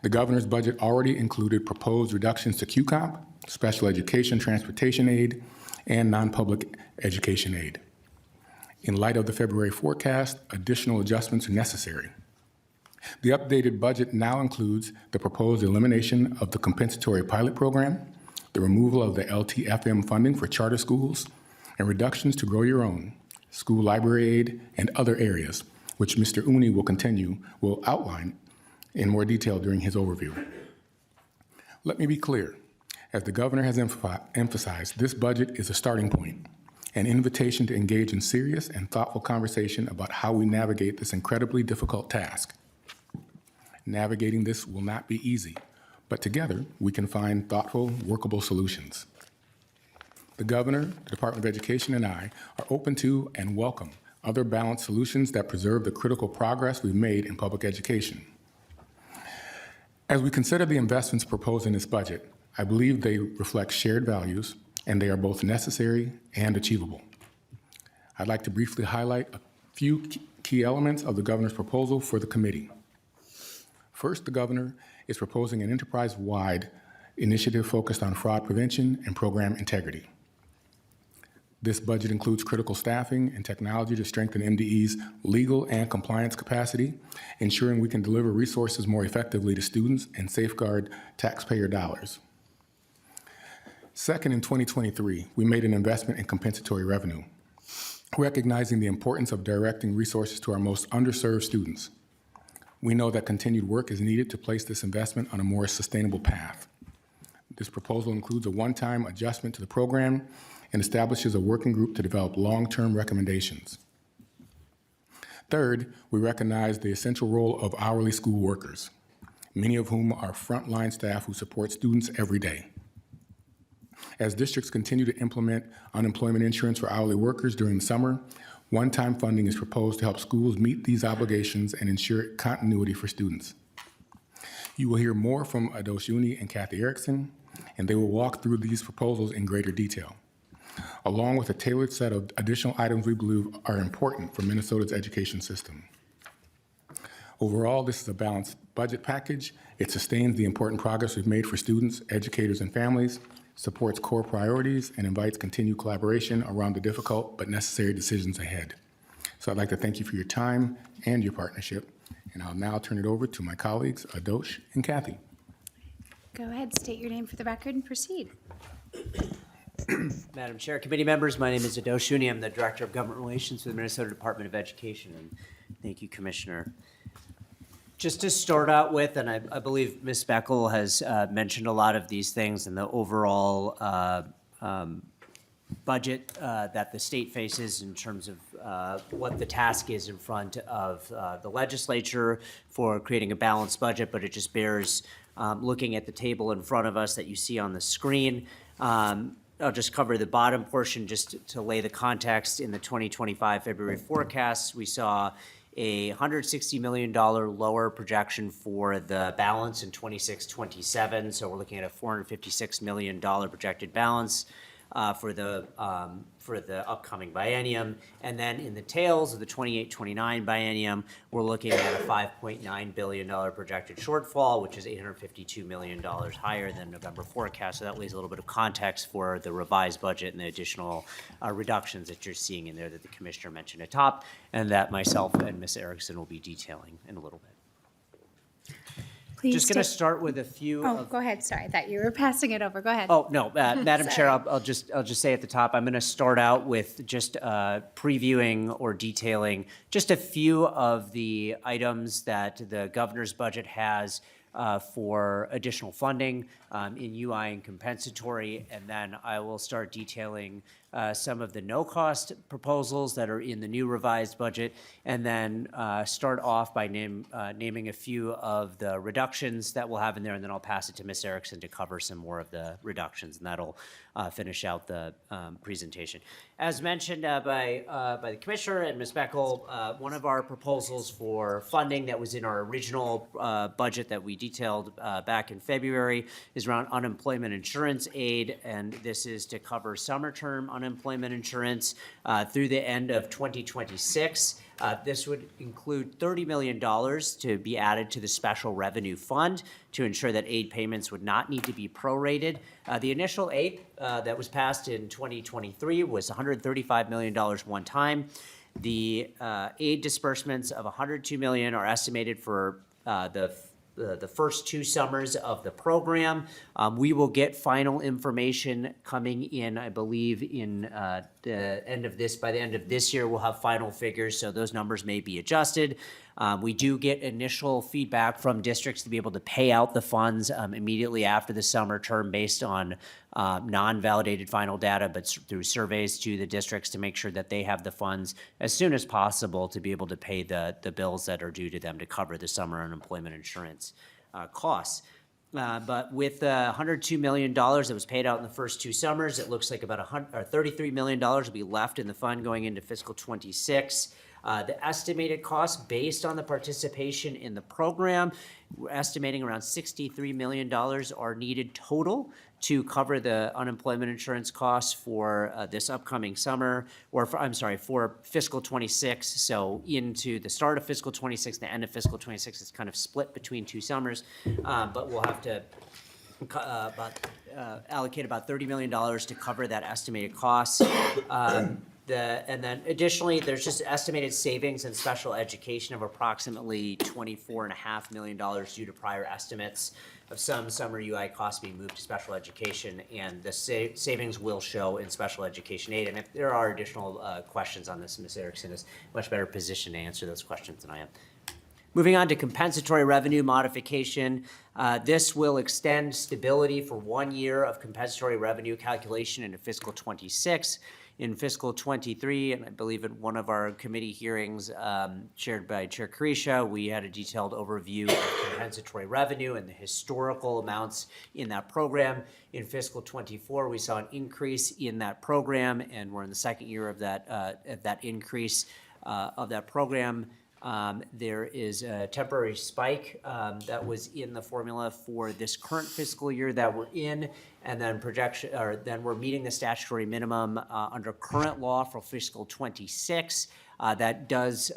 the Governor's budget already included proposed reductions to QCOMP, special education transportation aid, and non-public education aid. In light of the February forecast, additional adjustments are necessary. The updated budget now includes the proposed elimination of the compensatory pilot program, the removal of the LTFM funding for charter schools, and reductions to Grow Your Own, school library aid, and other areas, which Mr. Uni will outline in more detail during his overview. Let me be clear. As the Governor has emphasized, this budget is a starting point, an invitation to engage in serious and thoughtful conversation about how we navigate this incredibly difficult task. Navigating this will not be easy, but together we can find thoughtful, workable solutions. The Governor, the Department of Education, and I are open to and welcome other balanced solutions that preserve the critical progress we've made in public education. As we consider the investments proposed in this budget, I believe they reflect shared values, and they are both necessary and achievable. I'd like to briefly highlight a few key elements of the Governor's proposal for the committee. First, the Governor is proposing an enterprise-wide initiative focused on fraud prevention and program integrity. This budget includes critical staffing and technology to strengthen MDE's legal and compliance capacity, ensuring we can deliver resources more effectively to students and safeguard taxpayer dollars. Second, in 2023, we made an investment in compensatory revenue, recognizing the importance of directing resources to our most underserved students. We know that continued work is needed to place this investment on a more sustainable path. This proposal includes a one-time adjustment to the program and establishes a working group to develop long-term recommendations. Third, we recognize the essential role of hourly school workers, many of whom are frontline staff who support students every day. As districts continue to implement unemployment insurance for hourly workers during the summer, one-time funding is proposed to help schools meet these obligations and ensure continuity for students. You will hear more from Adosh Uni and Kathy Erickson, and they will walk through these proposals in greater detail, along with a tailored set of additional items we believe are important for Minnesota's education system. Overall, this is a balanced budget package. It sustains the important progress we've made for students, educators, and families, supports core priorities, and invites continued collaboration around the difficult but necessary decisions ahead. So I'd like to thank you for your time and your partnership, and I'll now turn it over to my colleagues, Adosh and Kathy. Go ahead, state your name for the record and proceed. Madam Chair, committee members, my name is Adosh Uni. I'm the Director of Government Relations for the Minnesota Department of Education, and thank you, Commissioner. Just to start out with, and I believe Ms. Beckel has mentioned a lot of these things and the overall budget that the state faces in terms of what the task is in front of the legislature for creating a balanced budget, but it just bears looking at the table in front of us that you see on the screen. I'll just cover the bottom portion just to lay the context. In the 2025 February forecast, we saw a $160 million lower projection for the balance in 26-27. So we're looking at a $456 million projected balance. for the upcoming biennium. And then in the tails of the 28-29 biennium, we're looking at a $5.9 billion projected shortfall, which is $852 million higher than November forecast. So that lays a little bit of context for the revised budget and the additional reductions that you're seeing in there that the commissioner mentioned at top, and that myself and Ms. Erickson will be detailing in a little bit. Please Just going to state- start with a few Oh, of go ahead, sorry, I thought you were passing it over, go ahead. Oh, no, Madam Chair, I'll just say at the top, I'm going to start out with just previewing or detailing just a few of the items that the governor's budget has for additional funding in UI and compensatory, and then I will start detailing some of the no-cost proposals that are in the new revised budget, and then start off by naming a few of the reductions that we'll have in there, and then I'll pass it to Ms. Erickson to cover some more of the reductions, and that'll finish out the presentation. As mentioned by the Commissioner and Ms. Beckel, one of our proposals for funding that was in our original budget that we detailed back in February is around unemployment insurance aid, and this is to cover summer term unemployment insurance through the end of 2026. This would include $30 million to be added to the special revenue fund to ensure that aid payments would not need to be prorated. The initial aid that was passed in 2023 was $135 million one time. The aid disbursements of $102 million are estimated for the first 2 summers of the program. We will get final information coming in, I believe, in by the end of this year, we'll have final figures, so those numbers may be adjusted. We do get initial feedback from districts to be able to pay out the funds immediately after the summer term based on non-validated final data, but through surveys to the districts to make sure that they have the funds as soon as possible to be able to pay the bills that are due to them to cover the summer unemployment insurance costs. But with $102 million that was paid out in the first 2 summers, it looks like about $33 million will be left in the fund going into fiscal 26. The estimated cost based on the participation in the program, we're estimating around $63 million are needed total to cover the unemployment insurance costs for this upcoming summer, or for fiscal 26. So into the start of fiscal 26, the end of fiscal 26, it's kind of split between 2 summers, but we'll have to allocate about $30 million to cover that estimated cost. And then additionally, there's just estimated savings in special education of approximately $24.5 million due to prior estimates of some summer UI costs being moved to special education, and the savings will show in special education aid. And if there are additional questions on this, Ms. Erickson is much better positioned to answer those questions than I am. Moving on to compensatory revenue modification. This will extend stability for 1 year of compensatory revenue calculation into fiscal 26. In fiscal 23, and I believe at one of our committee hearings chaired by Chair Carisha, we had a detailed overview of compensatory revenue and the historical amounts in that program. In fiscal 24, we saw an increase in that program, and we're in the second year of that increase of that program. There is a temporary spike that was in the formula for this current fiscal year that we're in, and then then we're meeting the statutory minimum under current law for fiscal 26. That does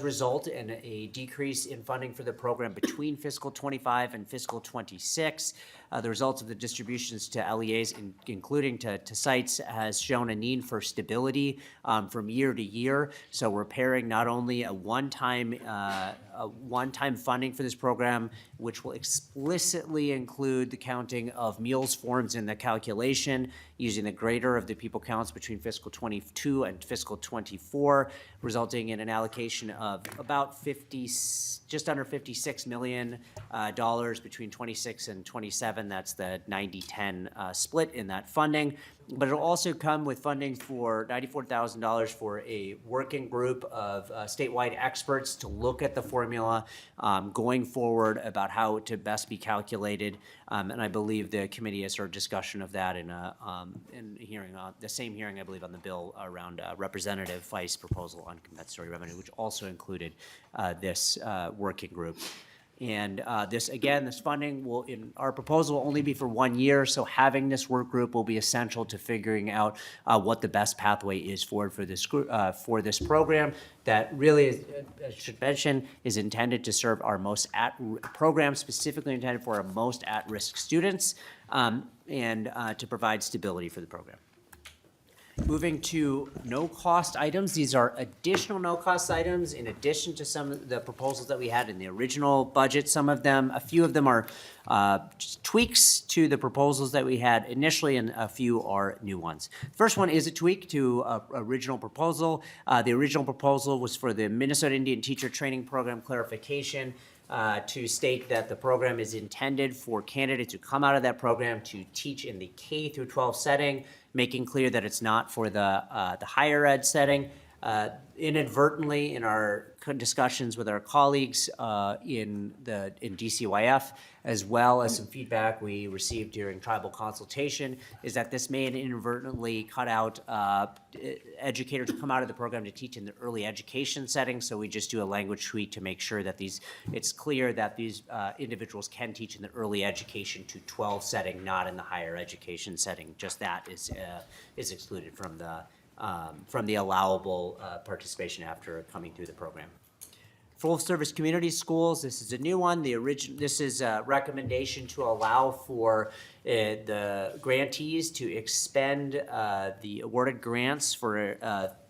result in a decrease in funding for the program between fiscal 25 and fiscal 26. The results of the distributions to LEAs, including to sites, has shown a need for stability from year to year. So we're pairing not only a one-time funding for this program, which will explicitly include the counting of meals forms in the calculation, using the greater of the people counts between fiscal 22 and fiscal 24, resulting in an allocation of about just under $56 million between 26 and 27. That's the 90-10 split in that funding. But it'll also come with funding for $94,000 for a working group of statewide experts to look at the formula going forward about how to best be calculated. And I believe the committee has heard discussion of that in hearing the same hearing, I believe, on the bill around Representative Feist's proposal on compensatory revenue, which also included this working group. And this funding will, in our proposal, will only be for 1 year. So having this work group will be essential to figuring out what the best pathway is forward for this program that really, I should mention, is intended to serve our program specifically intended for our most at-risk students and to provide stability for the program. Moving to no-cost items, these are additional no-cost items in addition to some of the proposals that we had in the original budget. A few of them are just tweaks to the proposals that we had initially, and a few are new ones. First one is a tweak to original proposal. The original proposal was for the Minnesota Indian Teacher Training Program clarification to state that the program is intended for candidates who come out of that program to teach in the K through 12 setting, making clear that it's not for the higher ed setting. Inadvertently, in our discussions with our colleagues in DCYF, as well as some feedback we received during tribal consultation, is that this may inadvertently cut out educators who come out of the program to teach in the early education setting. So we just do a language tweak to make sure that it's clear that these individuals can teach in the early education to 12 setting, not in the higher education setting. Just that is excluded from the allowable participation after coming through the program. Full-service community schools, this is a new one. This is a recommendation to allow for the grantees to expend the awarded grants for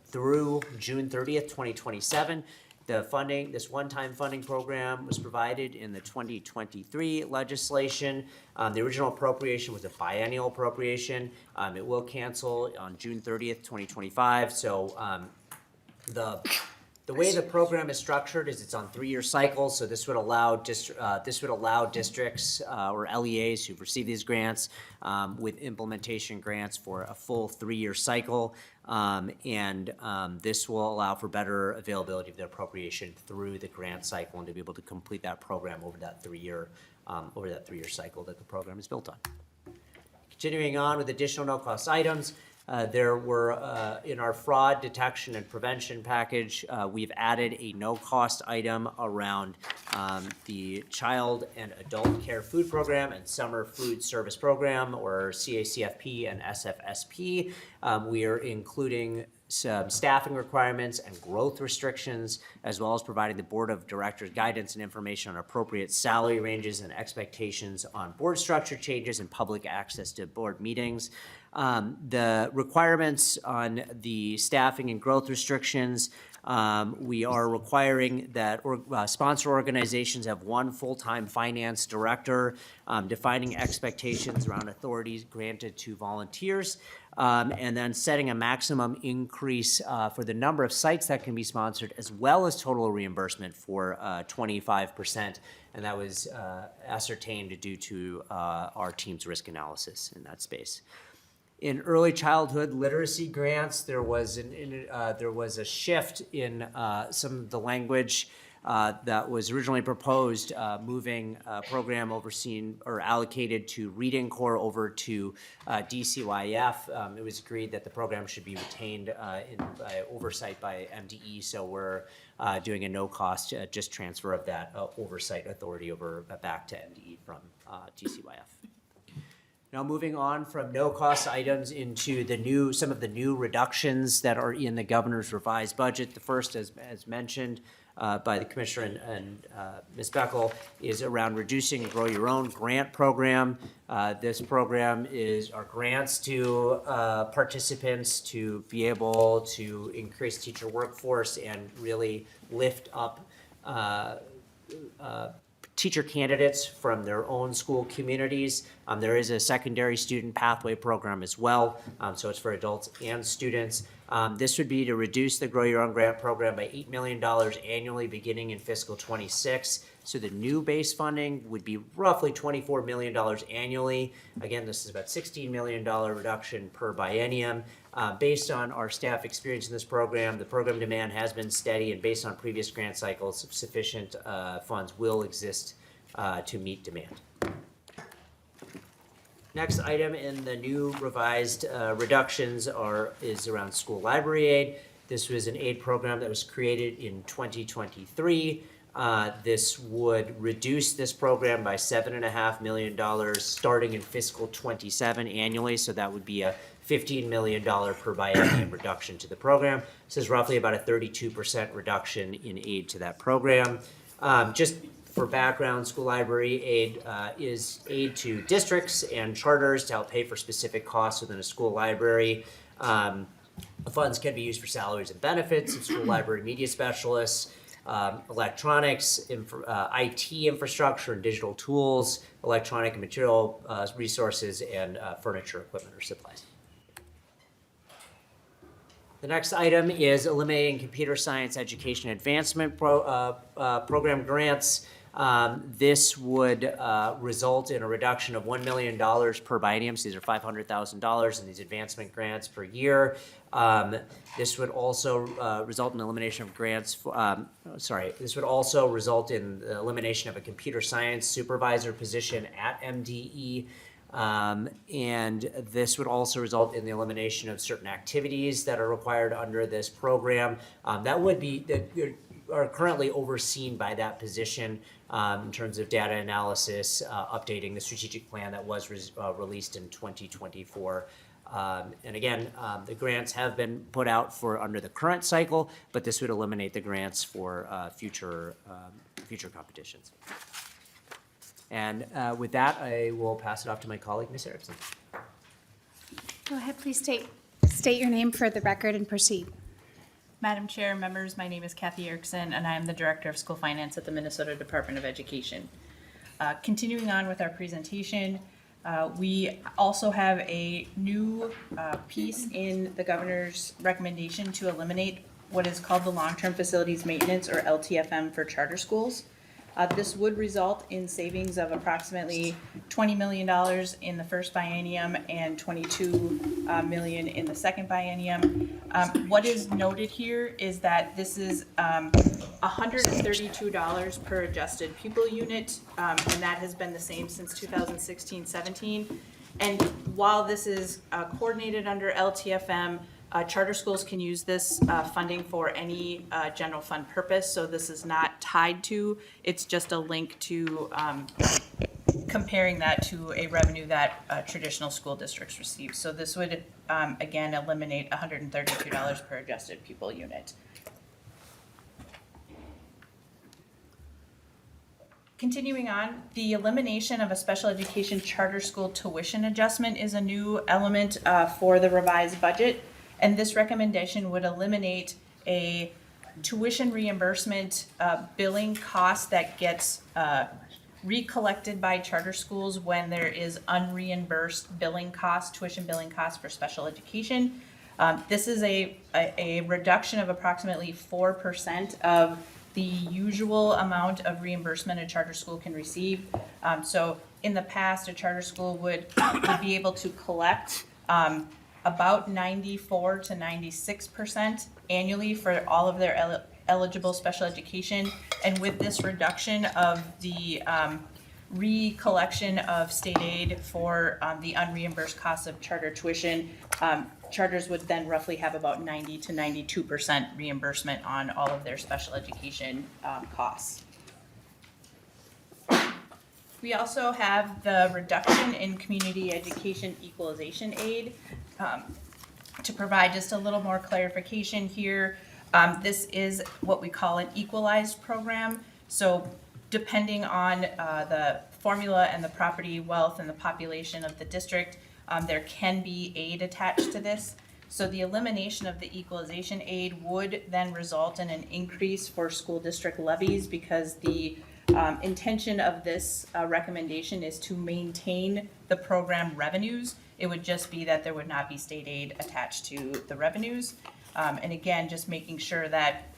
through June 30th, 2027. The funding, this one-time funding program was provided in the 2023 legislation. The original appropriation was a biennial appropriation. It will cancel on June 30th, 2025. So the way the program is structured is it's on 3-year cycles. So this would allow districts or LEAs who've received these grants with implementation grants for a full 3-year cycle. This will allow for better availability of the appropriation through the grant cycle and to be able to complete that program over that 3-year cycle that the program is built on. Continuing on with additional no-cost items, there were, in our fraud detection and prevention package, we've added a no-cost item around the Child and Adult Care Food Program and Summer Food Service Program, or CACFP and SFSP. We are including some staffing requirements and growth restrictions, as well as providing the Board of Directors guidance and information on appropriate salary ranges and expectations on board structure changes and public access to board meetings. The requirements on the staffing and growth restrictions, we are requiring that sponsor organizations have one full-time finance director, defining expectations around authorities granted to volunteers, and then setting a maximum increase for the number of sites that can be sponsored, as well as total reimbursement for 25%. And that was ascertained due to our team's risk analysis in that space. In early childhood literacy grants, there was a shift in some of the language that was originally proposed, moving a program overseen or allocated to Reading Corps over to DCYF. It was agreed that the program should be retained by oversight by MDE, so we're doing a no-cost just transfer of that oversight authority back to MDE from DCYF. Now moving on from no-cost items into some of the new reductions that are in the governor's revised budget. The first, as mentioned by the commissioner and Ms. Beckel, is around reducing the Grow Your Own grant program. This program is our grants to participants to be able to increase teacher workforce and really lift up teacher candidates from their own school communities. There is a secondary student pathway program as well, so it's for adults and students. This would be to reduce the Grow Your Own grant program by $8 million annually beginning in fiscal '26. So the new base funding would be roughly $24 million annually. Again, this is about $16 million reduction per biennium. Based on our staff experience in this program, the program demand has been steady, and based on previous grant cycles, sufficient funds will exist to meet demand. Next item in the new revised reductions is around school library aid. This was an aid program that was created in 2023. This would reduce this program by $7.5 million starting in fiscal '27 annually, so that would be a $15 million per biennium reduction to the program. This is roughly about a 32% reduction in aid to that program. Just for background, school library aid is aid to districts and charters to help pay for specific costs within a school library. The funds can be used for salaries and benefits of school library media specialists, electronics, IT infrastructure and digital tools, electronic and material resources, and furniture, equipment, or supplies. The next item is eliminating computer science education advancement program grants. This would result in a reduction of $1 million per biennium. So these are $500,000 in these advancement grants per year. This would also result in elimination of grants. This would also result in the elimination of a computer science supervisor position at MDE. And this would also result in the elimination of certain activities that are required under this program that are currently overseen by that position in terms of data analysis, updating the strategic plan that was released in 2024. And again, the grants have been put out for under the current cycle, but this would eliminate the grants for future competitions. And with that, I will pass it off to my colleague, Ms. Erickson. Go ahead, please state your name for the record and proceed. Madam Chair, members, my name is Kathy Erickson, and I am the Director of School Finance at the Minnesota Department of Education. Continuing on with our presentation, we also have a new piece in the governor's recommendation to eliminate what is called the Long-Term Facilities Maintenance, or LTFM, for charter schools. This would result in savings of approximately $20 million in the first biennium and $22 million in the second biennium. What is noted here is that this is $132 per adjusted pupil unit, and that has been the same since 2016-17. And while this is coordinated under LTFM, charter schools can use this funding for any general fund purpose, so this is not tied to, it's just a link to comparing that to a revenue that traditional school districts receive. So this would, again, eliminate $132 per adjusted pupil unit. Continuing on, the elimination of a special education charter school tuition adjustment is a new element for the revised budget. And this recommendation would eliminate a tuition reimbursement billing cost that gets recollected by charter schools when there is unreimbursed billing cost, tuition billing cost for special education. This is a reduction of approximately 4% of the usual amount of reimbursement a charter school can receive. So in the past, a charter school would be able to collect about 94 to 96% annually for all of their eligible special education. And with this reduction of the recollection of state aid for the unreimbursed costs of charter tuition, charters would then roughly have about 90 to 92% reimbursement on all of their special education costs. We also have the reduction in community education equalization aid. To provide just a little more clarification here, this is what we call an equalized program. So depending on the formula and the property, wealth, and the population of the district, there can be aid attached to this. So the elimination of the equalization aid would then result in an increase for school district levies, because the intention of this recommendation is to maintain the program revenues. It would just be that there would not be state aid attached to the revenues. And again, just making sure that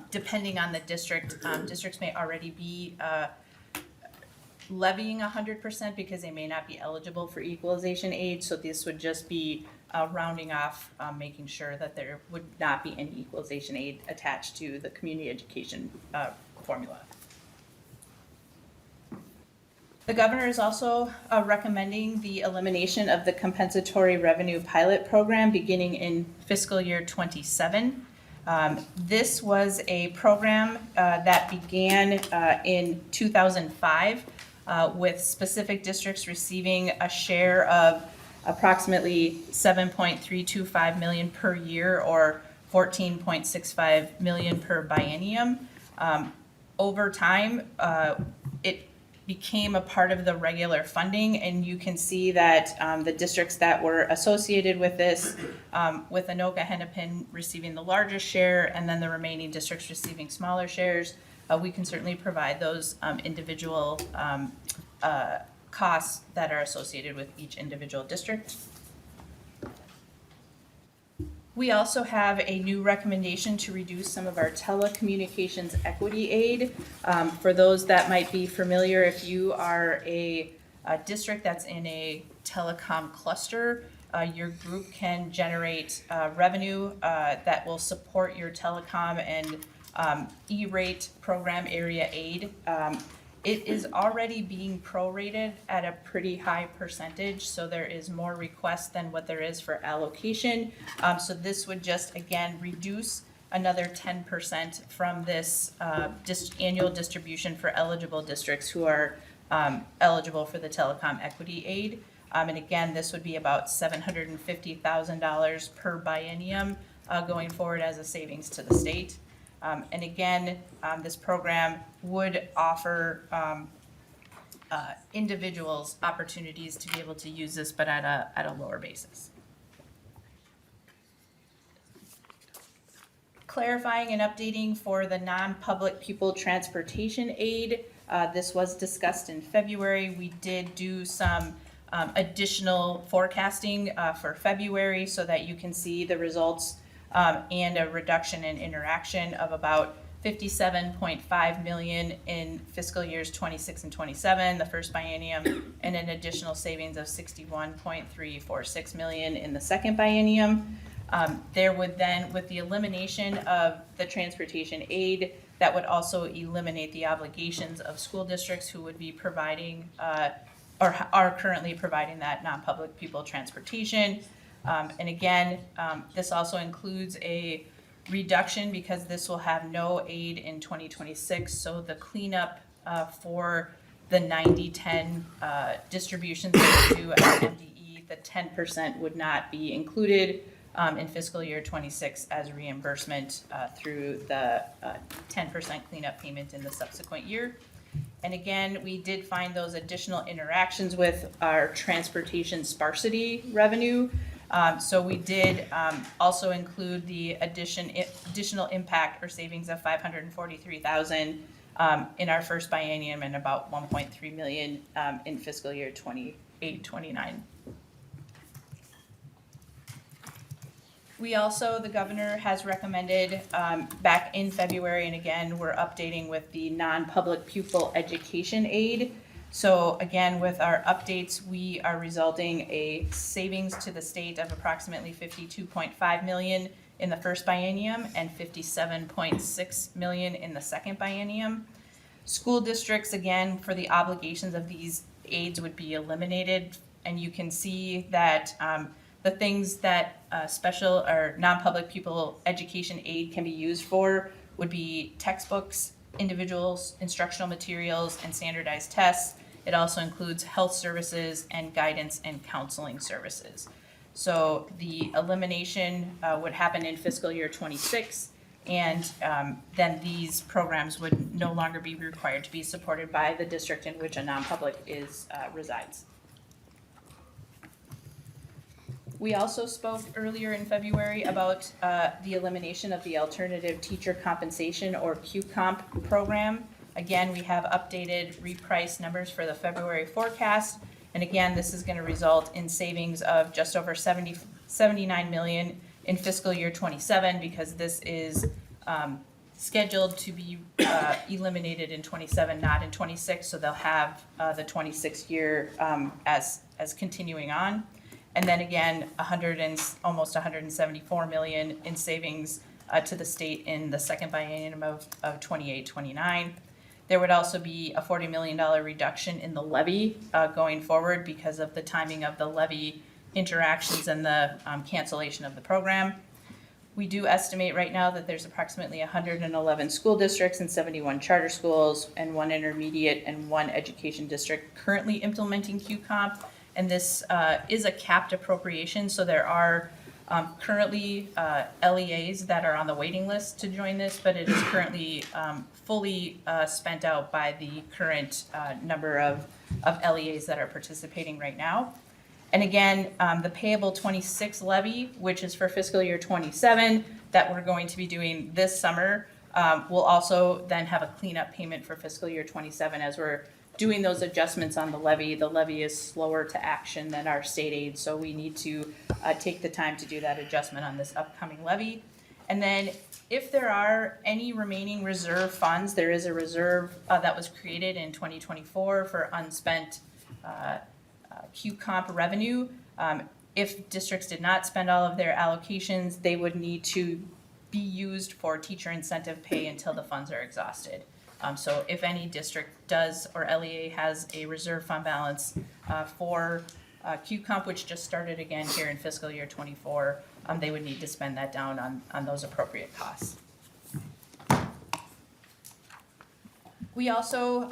depending on the district, districts may already be levying 100% because they may not be eligible for equalization aid. So this would just be rounding off, making sure that there would not be any equalization aid attached to the community education formula. The governor is also recommending the elimination of the compensatory revenue pilot program beginning in fiscal year '27. This was a program that began in 2005 with specific districts receiving a share of approximately 7.325 million per year or 14.65 million per biennium. Over time, it became a part of the regular funding, and you can see that the districts that were associated with this, with Anoka Hennepin receiving the largest share, and then the remaining districts receiving smaller shares, we can certainly provide those individual costs that are associated with each individual district. We also have a new recommendation to reduce some of our telecommunications equity aid. For those that might be familiar, if you are a district that's in a telecom cluster, your group can generate revenue that will support your telecom and E-rate program area aid. It is already being prorated at a pretty high percentage, so there is more requests than what there is for allocation. So this would just, again, reduce another 10% from this annual distribution for eligible districts who are eligible for the telecom equity aid. And again, this would be about $750,000 per biennium going forward as a savings to the state. And again, this program would offer individuals opportunities to be able to use this, but at a lower basis. Clarifying and updating for the non-public pupil transportation aid. This was discussed in February. We did do some additional forecasting for February so that you can see the results and a reduction in interaction of about $57.5 million in fiscal years 26 and 27, the first biennium, and an additional savings of $61.346 million in the second biennium. There would then, with the elimination of the transportation aid, that would also eliminate the obligations of school districts who would be providing or are currently providing that non-public pupil transportation. And again, this also includes a reduction because this will have no aid in 2026. So the cleanup for the 90-10 distributions that we do at MDE, the 10% would not be included in fiscal year 26 as reimbursement through the 10% cleanup payment in the subsequent year. And again, we did find those additional interactions with our transportation sparsity revenue. So we did also include the additional impact or savings of $543,000 in our first biennium and about $1.3 million in fiscal year 28-29. We also, the governor has recommended back in February, and again, we're updating with the non-public pupil education aid. So again, with our updates, we are resulting a savings to the state of approximately $52.5 million in the first biennium and $57.6 million in the second biennium. School districts, again, for the obligations of these aids would be eliminated, and you can see that the things that special or non-public pupil education aid can be used for would be textbooks, individuals, instructional materials, and standardized tests. It also includes health services and guidance and counseling services. So the elimination would happen in fiscal year 26, and then these programs would no longer be required to be supported by the district in which a non-public resides. We also spoke earlier in February about the elimination of the alternative teacher compensation or QComp program. Again, we have updated repriced numbers for the February forecast. And again, this is going to result in savings of just over $79 million in fiscal year 27 because this is scheduled to be eliminated in 27, not in 26. So they'll have the 26 year as continuing on. And then again, almost $174 million in savings to the state in the second biennium of 28-29. There would also be a $40 million reduction in the levy going forward because of the timing of the levy interactions and the cancellation of the program. We do estimate right now that there's approximately 111 school districts and 71 charter schools and 1 intermediate and 1 education district currently implementing QComp. And this is a capped appropriation, so there are currently LEAs that are on the waiting list to join this, but it is currently fully spent out by the current number of LEAs that are participating right now. And again, the payable 26 levy, which is for fiscal year 27, that we're going to be doing this summer, will also then have a cleanup payment for fiscal year 27 as we're doing those adjustments on the levy. The levy is slower to action than our state aid, so we need to take the time to do that adjustment on this upcoming levy. And then if there are any remaining reserve funds, there is a reserve that was created in 2024 for unspent QComp revenue. If districts did not spend all of their allocations, they would need to be used for teacher incentive pay until the funds are exhausted. So if any district does or LEA has a reserve fund balance for QComp, which just started again here in fiscal year 24, they would need to spend that down on those appropriate costs. We also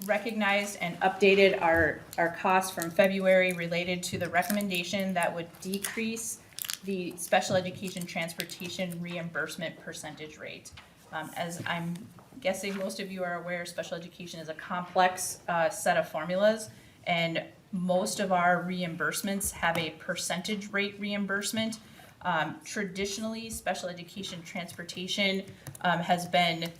recognized and updated our costs from February related to the recommendation that would decrease the special education transportation reimbursement percentage rate. As I'm guessing most of you are aware, special education is a complex set of formulas, and most of our reimbursements have a percentage rate reimbursement. Traditionally, special education transportation has been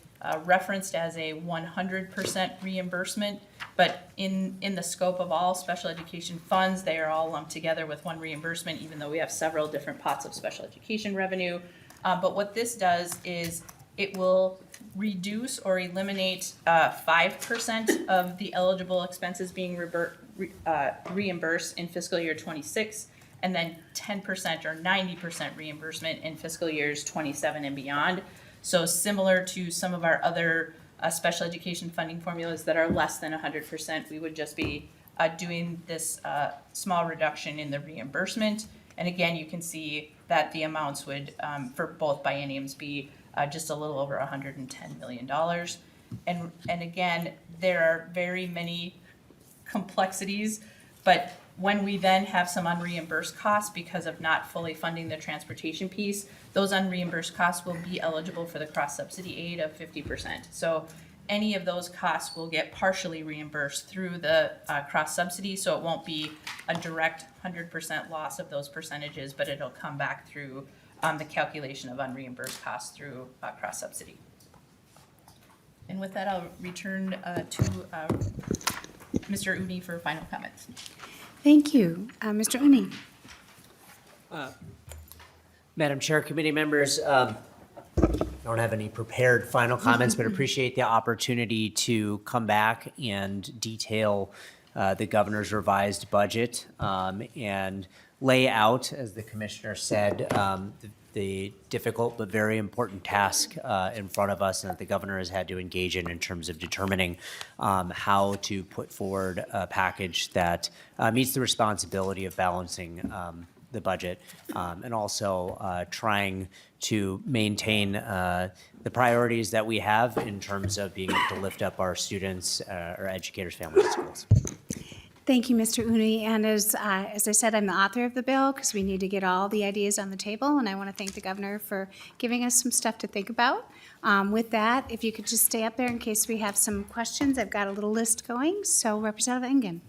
referenced as a 100% reimbursement, but in the scope of all special education funds, they are all lumped together with one reimbursement, even though we have several different pots of special education revenue. But what this does is it will reduce or eliminate 5% of the eligible expenses being reimbursed in fiscal year 26, and then 10% or 90% reimbursement in fiscal years 27 and beyond. So similar to some of our other special education funding formulas that are less than 100%, we would just be doing this small reduction in the reimbursement. And again, you can see that the amounts would, for both bienniums, be just a little over $110 million. And again, there are very many complexities, but when we then have some unreimbursed costs because of not fully funding the transportation piece, those unreimbursed costs will be eligible for the cross-subsidy aid of 50%. So any of those costs will get partially reimbursed through the cross-subsidy, so it won't be a direct 100% loss of those percentages, but it'll come back through the calculation of unreimbursed costs through cross-subsidy. And with that, I'll return to Mr. Uni for final comments. Thank you. Mr. Uni. Madam Chair, committee members, I don't have any prepared final comments, but appreciate the opportunity to come back and detail the governor's revised budget and lay out, as the commissioner said, the difficult but very important task in front of us and that the governor has had to engage in terms of determining how to put forward a package that meets the responsibility of balancing the budget and also trying to maintain the priorities that we have in terms of being able to lift up our students, our educators, families, and schools. Thank you, Mr. Uni. And as I said, I'm the author of the bill because we need to get all the ideas on the table. And I want to thank the governor for giving us some stuff to think about. With that, if you could just stay up there in case we have some questions. I've got a little list going. So Representative Engen.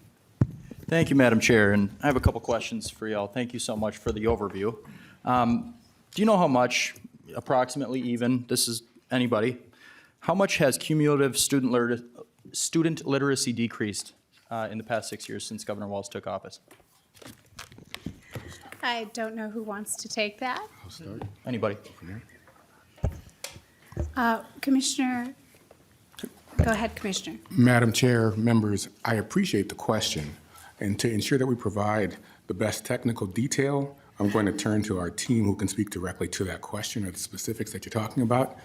Thank you, Madam Chair. And I have a couple questions for y'all. Thank you so much for the overview. Do you know how much, approximately even, this is anybody, how much has cumulative student literacy decreased in the past 6 years since Governor Walz took office? I don't know who wants to take that. I'll start. Anybody? Commissioner, go ahead, Commissioner. Madam Chair, members, I appreciate the question. And to ensure that we provide the best technical detail, I'm going to turn to our team who can speak directly to that question or the specifics that you're talking about.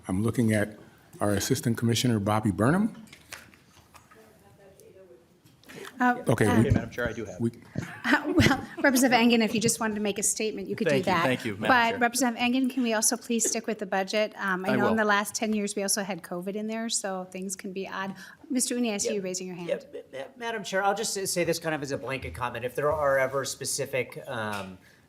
I'm looking at our Assistant Commissioner, Bobby Burnham. Okay. Okay, Madam Chair, I do have. Well, Representative Engen, if you just wanted to make a statement, you could do Thank you, that. thank you, Madam Chair. But Representative Engen, can we also please stick with the budget? I know in will. the last 10 years, we also had COVID in there, so things can be odd. Mr. Uni, I see you raising your hand. Madam Chair, I'll just say this kind of as a blanket comment. If there are ever specific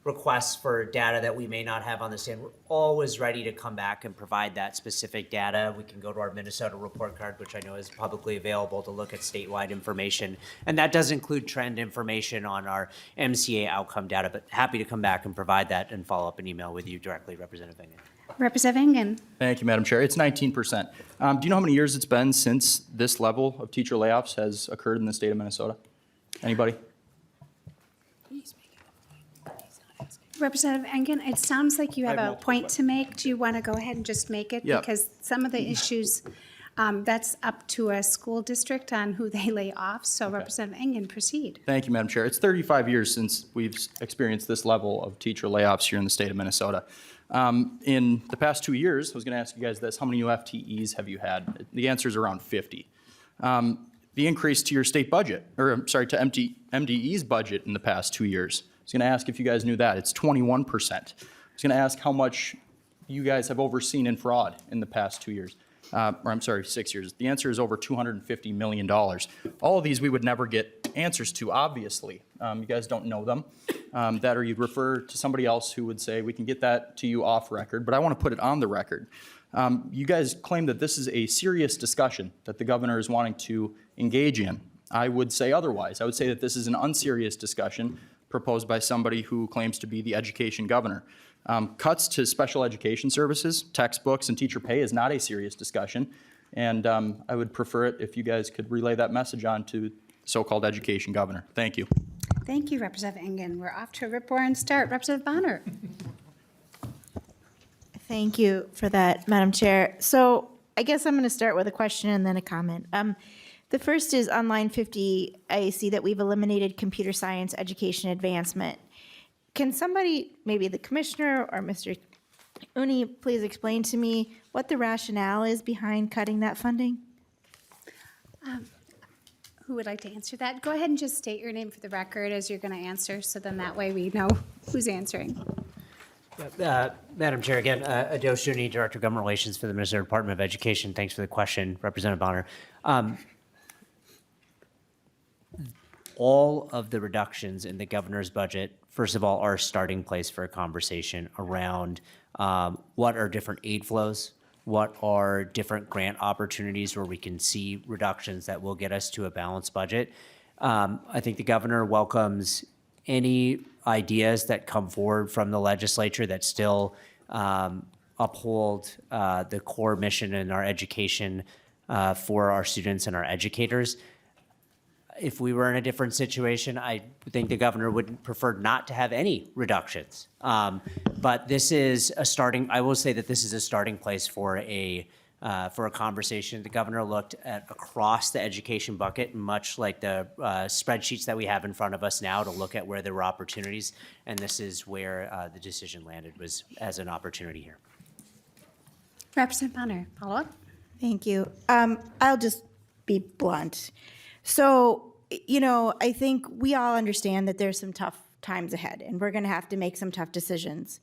requests for data that we may not have on the stand, we're always ready to come back and provide that specific data. We can go to our Minnesota report card, which I know is publicly available, to look at statewide information. And that does include trend information on our MCA outcome data, but happy to come back and provide that and follow up an email with you directly, Representative Engen. Representative Engen. Thank you, Madam Chair. It's 19%. Do you know how many years it's been since this level of teacher layoffs has occurred in the state of Minnesota? Anybody? Representative Engen, it sounds like you have a point to make. Do you want to go ahead and just make it? Yeah. Because some of the issues, that's up to a school district on who they lay off. So Representative Engen, proceed. Thank you, Madam Chair. It's 35 years since we've experienced this level of teacher layoffs here in the state of Minnesota. In the past 2 years, I was going to ask you guys this, how many new FTEs have you had? The answer is around 50. The increase to your state budget, or I'm sorry, to MDE's budget in the past 2 years, I was going to ask if you guys knew that. It's 21%. I was going to ask how much you guys have overseen in fraud in the past 2 years. Or I'm sorry, 6 years. The answer is over $250 million. All of these we would never get answers to, obviously. You guys don't know them. That or you'd refer to somebody else who would say, we can get that to you off record, but I want to put it on the record. You guys claim that this is a serious discussion that the governor is wanting to engage in. I would say otherwise. I would say that this is an unserious discussion proposed by somebody who claims to be the education governor. Cuts to special education services, textbooks, and teacher pay is not a serious discussion, and I would prefer it if you guys could relay that message on to the so-called education governor. Thank you. Thank you, Representative Engen. We're off to a rip-roaring start. Representative Bonner. Thank you for that, Madam Chair. So I guess I'm going to start with a question and then a comment. The first is on line 50, I see that we've eliminated computer science education advancement. Can somebody, maybe the commissioner or Mr. Uni, please explain to me what the rationale is behind cutting that funding? Who would like to answer that? Go ahead and just state your name for the record as you're going to answer, so then that way we know who's answering. Madam Chair, again, Adil Shuni, Director of Government Relations for the Minnesota Department of Education. Thanks for the question, Representative Bonner. All of the reductions in the governor's budget, first of all, are a starting place for a conversation around what are different aid flows, what are different grant opportunities where we can see reductions that will get us to a balanced budget. I think the governor welcomes any ideas that come forward from the legislature that still uphold the core mission in our education for our students and our educators. If we were in a different situation, I think the governor would prefer not to have any reductions. But this is a starting, I will say that this is a starting place for a conversation. The governor looked at across the education bucket, much like the spreadsheets that we have in front of us now, to look at where there were opportunities. And this is where the decision landed, was as an opportunity here. Representative Bonner, follow up. Thank you. I'll just be blunt. So, you know, I think we all understand that there's some tough times ahead, and we're going to have to make some tough decisions.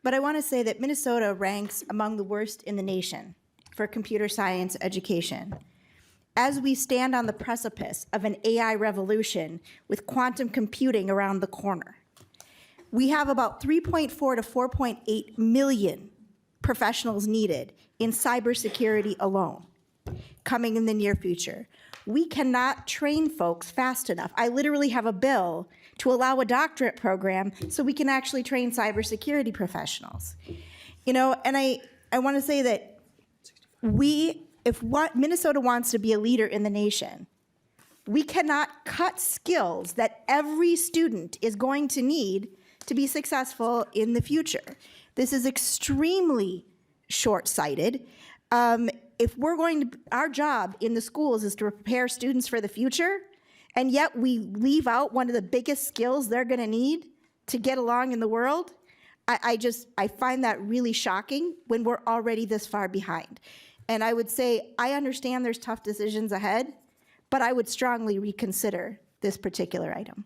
But I want to say that Minnesota ranks among the worst in the nation for computer science education. As we stand on the precipice of an AI revolution with quantum computing around the corner, we have about 3.4 to 4.8 million professionals needed in cybersecurity alone coming in the near future. We cannot train folks fast enough. I literally have a bill to allow a doctorate program so we can actually train cybersecurity professionals. You know, and I want to say that Minnesota wants to be a leader in the nation, we cannot cut skills that every student is going to need to be successful in the future. This is extremely short-sighted. If we're going to, our job in the schools is to prepare students for the future, and yet we leave out one of the biggest skills they're going to need to get along in the world, I find that really shocking when we're already this far behind. And I would say, I understand there's tough decisions ahead, but I would strongly reconsider this particular item.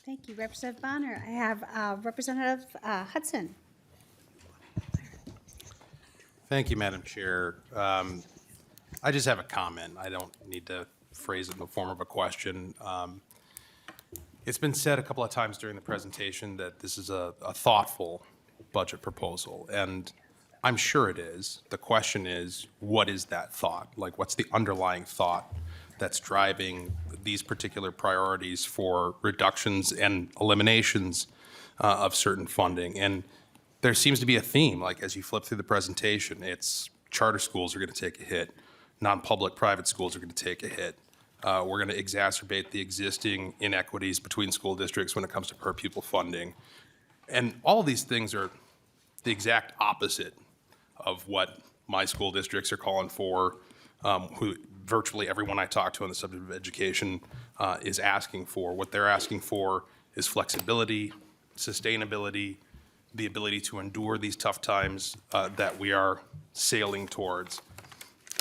Thank you, Representative Bonner. I have Representative Hudson. Thank you, Madam Chair. I just have a comment. I don't need to phrase it in the form of a question. It's been said a couple of times during the presentation that this is a thoughtful budget proposal, and I'm sure it is. The question is, what is that thought? Like, what's the underlying thought that's driving these particular priorities for reductions and eliminations of certain funding? And there seems to be a theme, like as you flip through the presentation, it's charter schools are going to take a hit, non-public private schools are going to take a hit. We're going to exacerbate the existing inequities between school districts when it comes to per pupil funding. And all of these things are the exact opposite of what my school districts are calling for, who virtually everyone I talk to on the subject of education is asking for. What they're asking for is flexibility, sustainability, the ability to endure these tough times that we are sailing towards.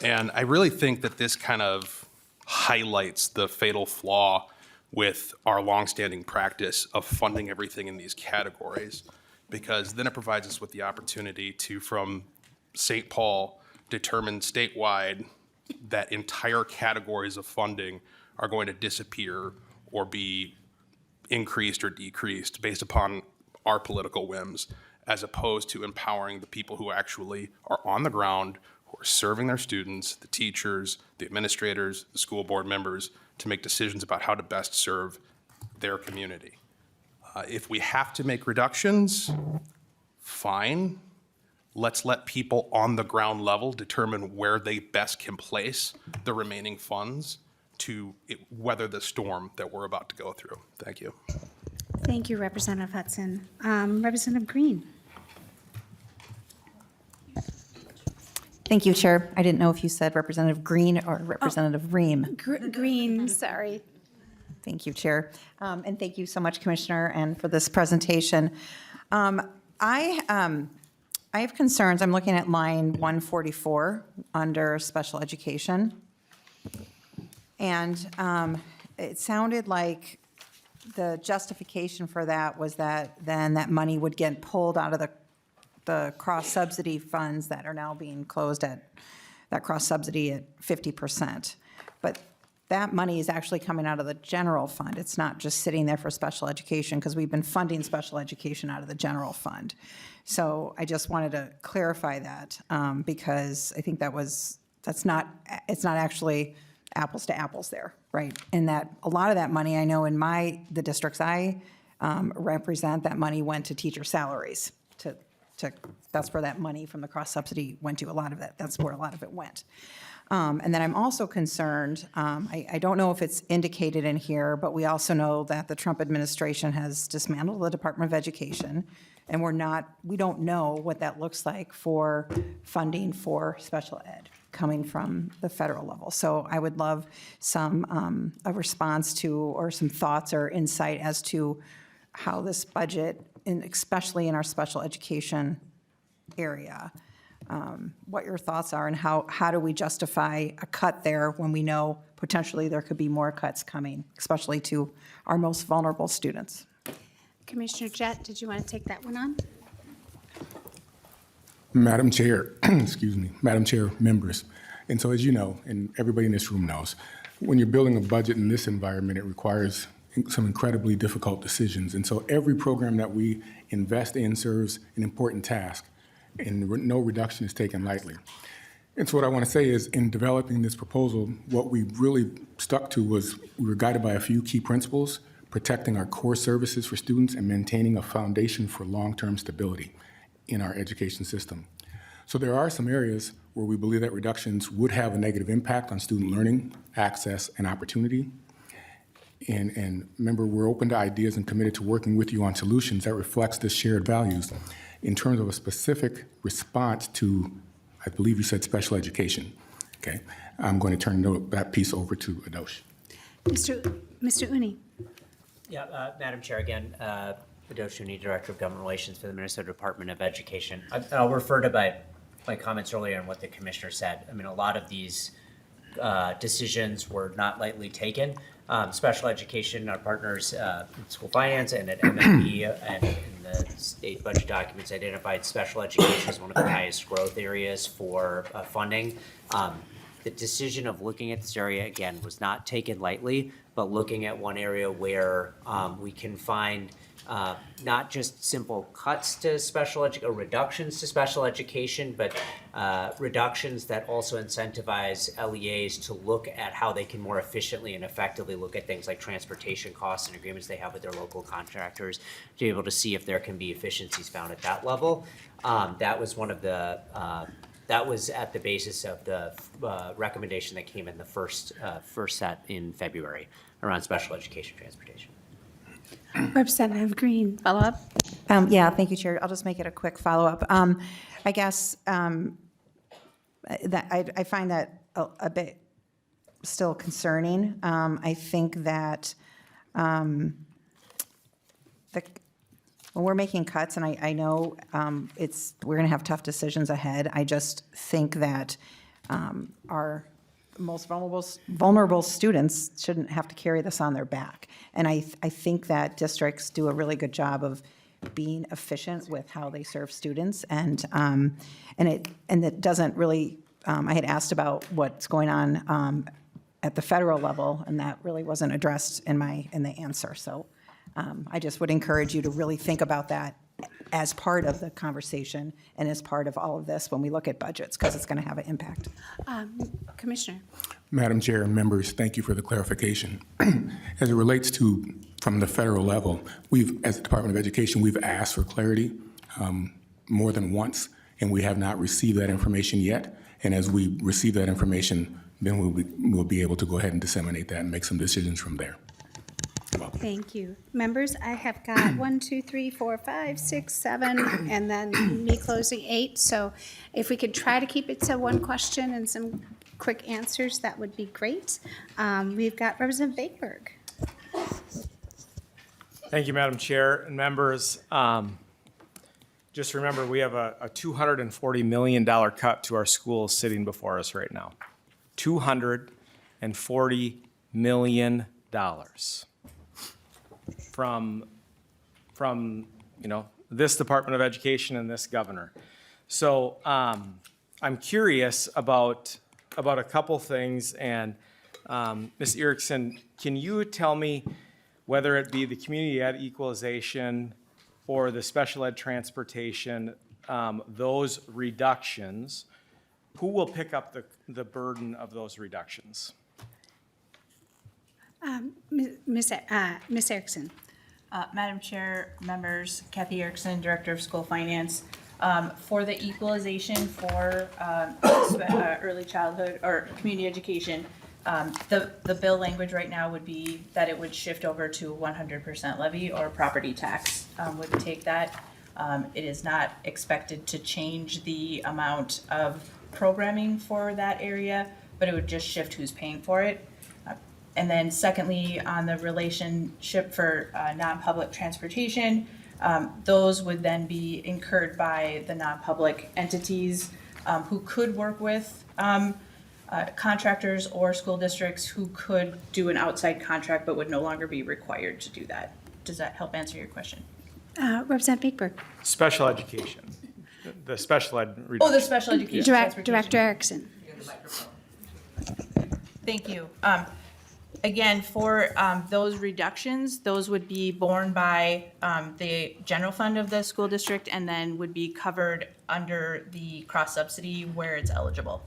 And I really think that this kind of highlights the fatal flaw with our longstanding practice of funding everything in these categories, because then it provides us with the opportunity to, from St. Paul, determine statewide that entire categories of funding are going to disappear or be increased or decreased based upon our political whims, as opposed to empowering the people who actually are on the ground, who are serving their students, the teachers, the administrators, the school board members, to make decisions about how to best serve their community. If we have to make reductions, fine. Let's let people on the ground level determine where they best can place the remaining funds to weather the storm that we're about to go through. Thank you. Thank you, Representative Hudson. Representative Green. Thank you, Chair. I didn't know if you said Representative Green or Representative Ream. Green, sorry. Thank you, Chair. And thank you so much, Commissioner, and for this presentation. I have concerns. I'm looking at line 144 under special education. And it sounded like the justification for that was that then that money would get pulled out of the cross-subsidy funds that are now being closed at, that cross-subsidy at 50%. But that money is actually coming out of the general fund. It's not just sitting there for special education, because we've been funding special education out of the general fund. So I just wanted to clarify that, because I think it's not actually apples to apples there, right? And that a lot of that money, I know in the districts I represent, that money went to teacher salaries. That's where that money from the cross subsidy went to. A lot of that, that's where a lot of it went. And then I'm also concerned, I don't know if it's indicated in here, but we also know that the Trump administration has dismantled the Department of Education, and we don't know what that looks like for funding for special ed coming from the federal level. So I would love a response to, or some thoughts or insight as to how this budget, and especially in our special education area, what your thoughts are, and how do we justify a cut there when we know potentially there could be more cuts coming, especially to our most vulnerable students. Commissioner Jett, did you want to take that one on? Madam Chair, excuse me, Madam Chair, members. And so as you know, and everybody in this room knows, when you're building a budget in this environment, it requires some incredibly difficult decisions. And so every program that we invest in serves an important task, and no reduction is taken lightly. And so what I want to say is, in developing this proposal, what we really stuck to was we were guided by a few key principles: protecting our core services for students and maintaining a foundation for long-term stability in our education system. So there are some areas where we believe that reductions would have a negative impact on student learning, access, and opportunity. And remember, we're open to ideas and committed to working with you on solutions that reflects the shared values. In terms of a specific response to, I believe you said special education. Okay, I'm going to turn that piece over to Adosh. Mr. Uni. Yeah, Madam Chair, again, Adosh Uni, Director of Government Relations for the Minnesota Department of Education. I'll refer to my comments earlier on what the Commissioner said. I mean, a lot of these decisions were not lightly taken. special education, our partners in school finance and at MMP and in the state budget documents identified special education as one of the highest growth areas for funding. The decision of looking at this area, again, was not taken lightly, but looking at one area where we can find not just simple cuts to special or reductions to special education, but reductions that also incentivize LEAs to look at how they can more efficiently and effectively look at things like transportation costs and agreements they have with their local contractors to be able to see if there can be efficiencies found at that level. That was one of the that was at the basis of the recommendation that came in the first set in February around special education transportation. Representative Green, follow up. Yeah, thank you, Chair. I'll just make it a quick follow-up. I guess that I find that a bit still concerning. I think that when we're making cuts, and I know we're going to have tough decisions ahead, I just think that our most vulnerable students shouldn't have to carry this on their back. And I think that districts do a really good job of being efficient with how they serve students, and it doesn't really. I had asked about what's going on at the federal level, and that really wasn't addressed in the answer. So I just would encourage you to really think about that as part of the conversation and as part of all of this when we look at budgets, because it's going to have an impact. Commissioner. Madam Chair and members, thank you for the clarification. As it relates to from the federal level, as the Department of Education, we've asked for clarity more than once, and we have not received that information yet. And as we receive that information, then we'll be able to go ahead and disseminate that and make some decisions from there. Thank you. Members, I have got 1, 2, 3, 4, 5, 6, 7, and then me closing 8. So if we could try to keep it to one question and some quick answers, that would be great. We've got Representative Bakeberg. Thank you, Madam Chair and members. Just remember, we have a $240 million cut to our schools sitting before us right now. $240 million. From this Department of Education and this governor. So I'm curious about a couple things, and Ms. Erickson, can you tell me whether it be the community ed equalization or the special ed transportation, those reductions, who will pick up the burden of those reductions? Ms. Erickson. Madam Chair, members, Kathy Erickson, Director of School Finance. For the equalization for early childhood or community education, the bill language right now would be that it would shift over to 100% levy or property tax would take that. It is not expected to change the amount of programming for that area, but it would just shift who's paying for it. And then secondly, on the relationship for non-public transportation, those would then be incurred by the non-public entities who could work with contractors or school districts who could do an outside contract but would no longer be required to do that. Does that help answer your question? Representative Bakeberg. Special education, the special ed reduction. Oh, the special education transportation. Director Erickson. Thank you. Again, for those reductions, those would be borne by the general fund of the school district and then would be covered under the cross subsidy where it's eligible.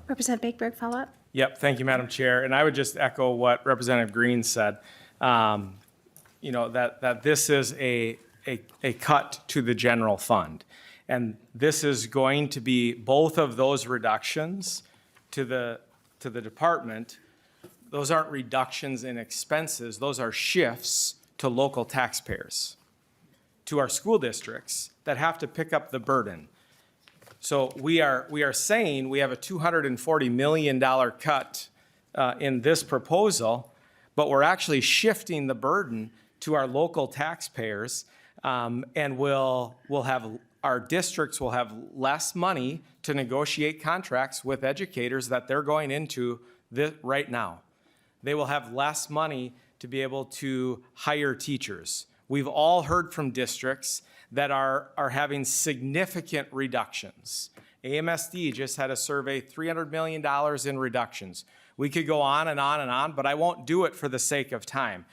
Representative Bakeberg, follow up. Yep, thank you, Madam Chair. And I would just echo what Representative Green said. That this is a cut to the general fund. And this is going to be both of those reductions to the department. Those aren't reductions in expenses, those are shifts to local taxpayers, to our school districts that have to pick up the burden. So we are saying we have a $240 million cut in this proposal, but we're actually shifting the burden to our local taxpayers, and our districts will have less money to negotiate contracts with educators that they're going into right now. They will have less money to be able to hire teachers. We've all heard from districts that are having significant reductions. AMSD just had a survey, $300 million in reductions. We could go on and on and on, but I won't do it for the sake of time.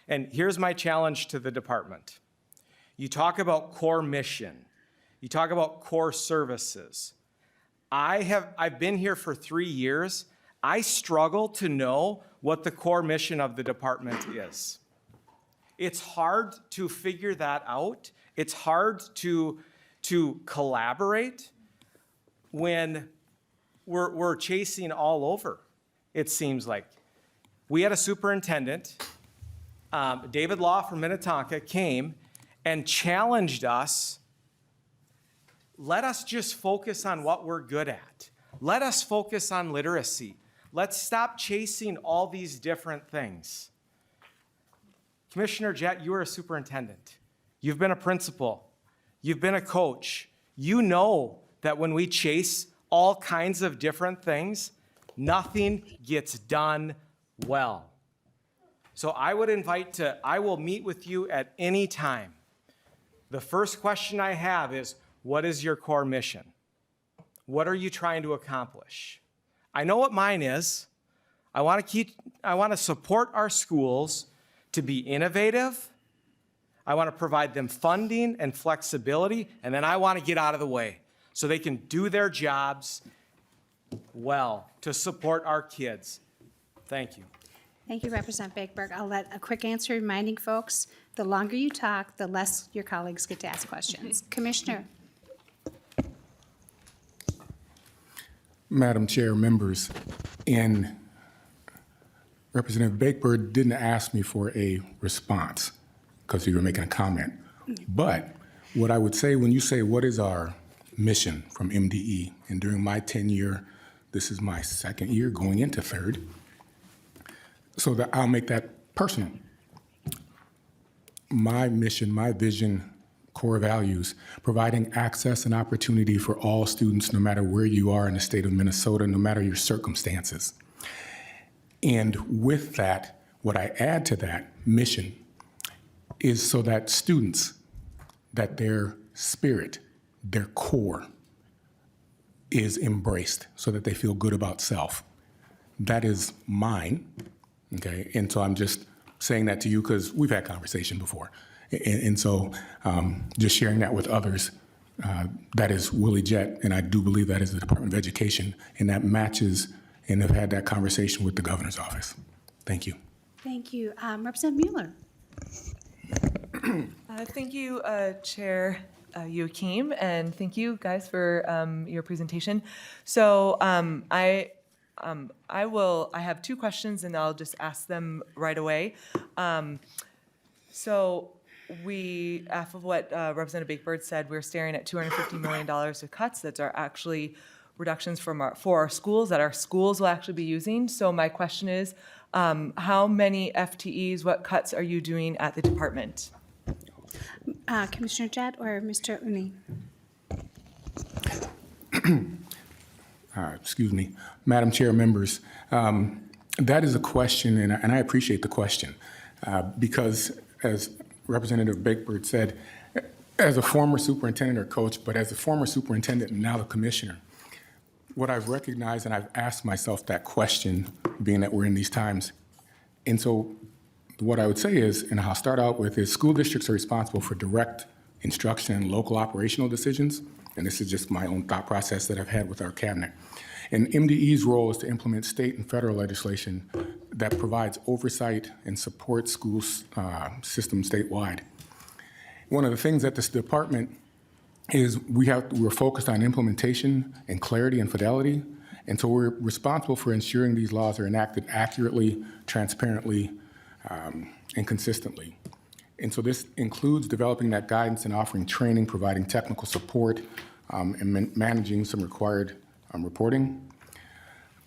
And here's my challenge to the department. You talk about core mission. You talk about core services. I've been here for 3 years. I struggle to know what the core mission of the department is. It's hard to figure that out. It's hard to collaborate when we're chasing all over, it seems like. We had a superintendent, David Law from Minnetonka, came and challenged us. Let us just focus on what we're good at. Let us focus on literacy. Let's stop chasing all these different things. Commissioner Jett, you are a superintendent. You've been a principal. You've been a coach. You know that when we chase all kinds of different things, nothing gets done well. So I will meet with you at any time. The first question I have is, what is your core mission? What are you trying to accomplish? I know what mine is. I want to support our schools to be innovative. I want to provide them funding and flexibility, and then I want to get out of the way so they can do their jobs well to support our kids. Thank you. Thank you, Representative Bakeberg. I'll let a quick answer reminding folks, the longer you talk, the less your colleagues get to ask questions. Commissioner. Madam Chair, members, and Representative Bakeberg didn't ask me for a response because you were making a comment. But what I would say when you say, what is our mission from MDE? And during my tenure, this is my second year going into third, so that I'll make that personal. My mission, my vision, core values, providing access and opportunity for all students, no matter where you are in the state of Minnesota, no matter your circumstances. And with that, what I add to that mission is so that students, that their spirit, their core is embraced so that they feel good about self. That is mine, okay? And so I'm just saying that to you because we've had conversation before. And so just sharing that with others, that is Willie Jett, and I do believe that is the Department of Education, and that matches, and have had that conversation with the governor's office. Thank you. Thank you. Representative Mueller. Thank you, Chair Youakim, and thank you guys for your presentation. So I have two questions, and I'll just ask them right away. So off of what Representative Bakeberg said, we're staring at $250 million of cuts that are actually reductions for our schools that our schools will actually be using. So my question is, how many FTEs, what cuts are you doing at the department? Commissioner Jett or Mr. Uni? Excuse me. Madam Chair, members, that is a question, and I appreciate the question, because as Representative Bakeberg said, as a former superintendent or coach, but as a former superintendent and now the commissioner, what I've recognized, and I've asked myself that question, being that we're in these times. And so what I would say is, and I'll start out with, is school districts are responsible for direct instruction and local operational decisions. And this is just my own thought process that I've had with our cabinet. And MDE's role is to implement state and federal legislation that provides oversight and supports school systems statewide. One of the things that this department is we're focused on implementation and clarity and fidelity. And so we're responsible for ensuring these laws are enacted accurately, transparently, and consistently. And so this includes developing that guidance and offering training, providing technical support, and managing some required reporting.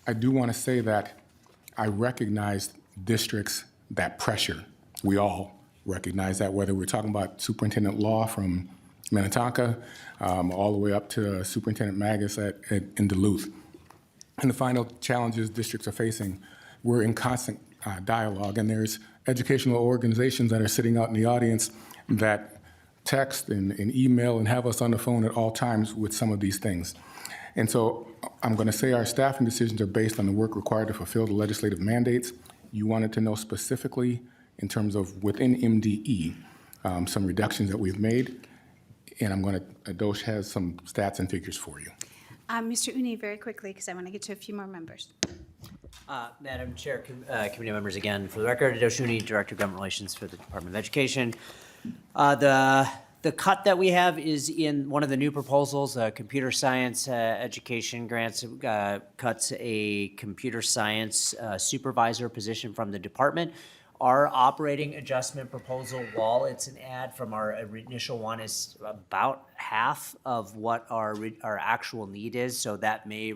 I do want to say that I recognize districts that pressure. We all recognize that, whether we're talking about Superintendent Law from Minnetonka, all the way up to Superintendent Magus in Duluth. And the final challenges districts are facing, we're in constant dialogue. And there's educational organizations that are sitting out in the audience that text and email and have us on the phone at all times with some of these things. And so I'm going to say our staffing decisions are based on the work required to fulfill the legislative mandates. You wanted to know specifically in terms of within MDE, some reductions that we've made. And I'm going to, Adosh has some stats and figures for you. Mr. Uni, very quickly, because I want to get to a few more members. Madam Chair, committee members, again, for the record, Adosh Uni, Director of Government Relations for the Department of Education. The cut that we have is in one of the new proposals, computer science education grants cuts a computer science supervisor position from the department. Our operating adjustment proposal, while it's an add from our initial one, is about half of what our actual need is. So that may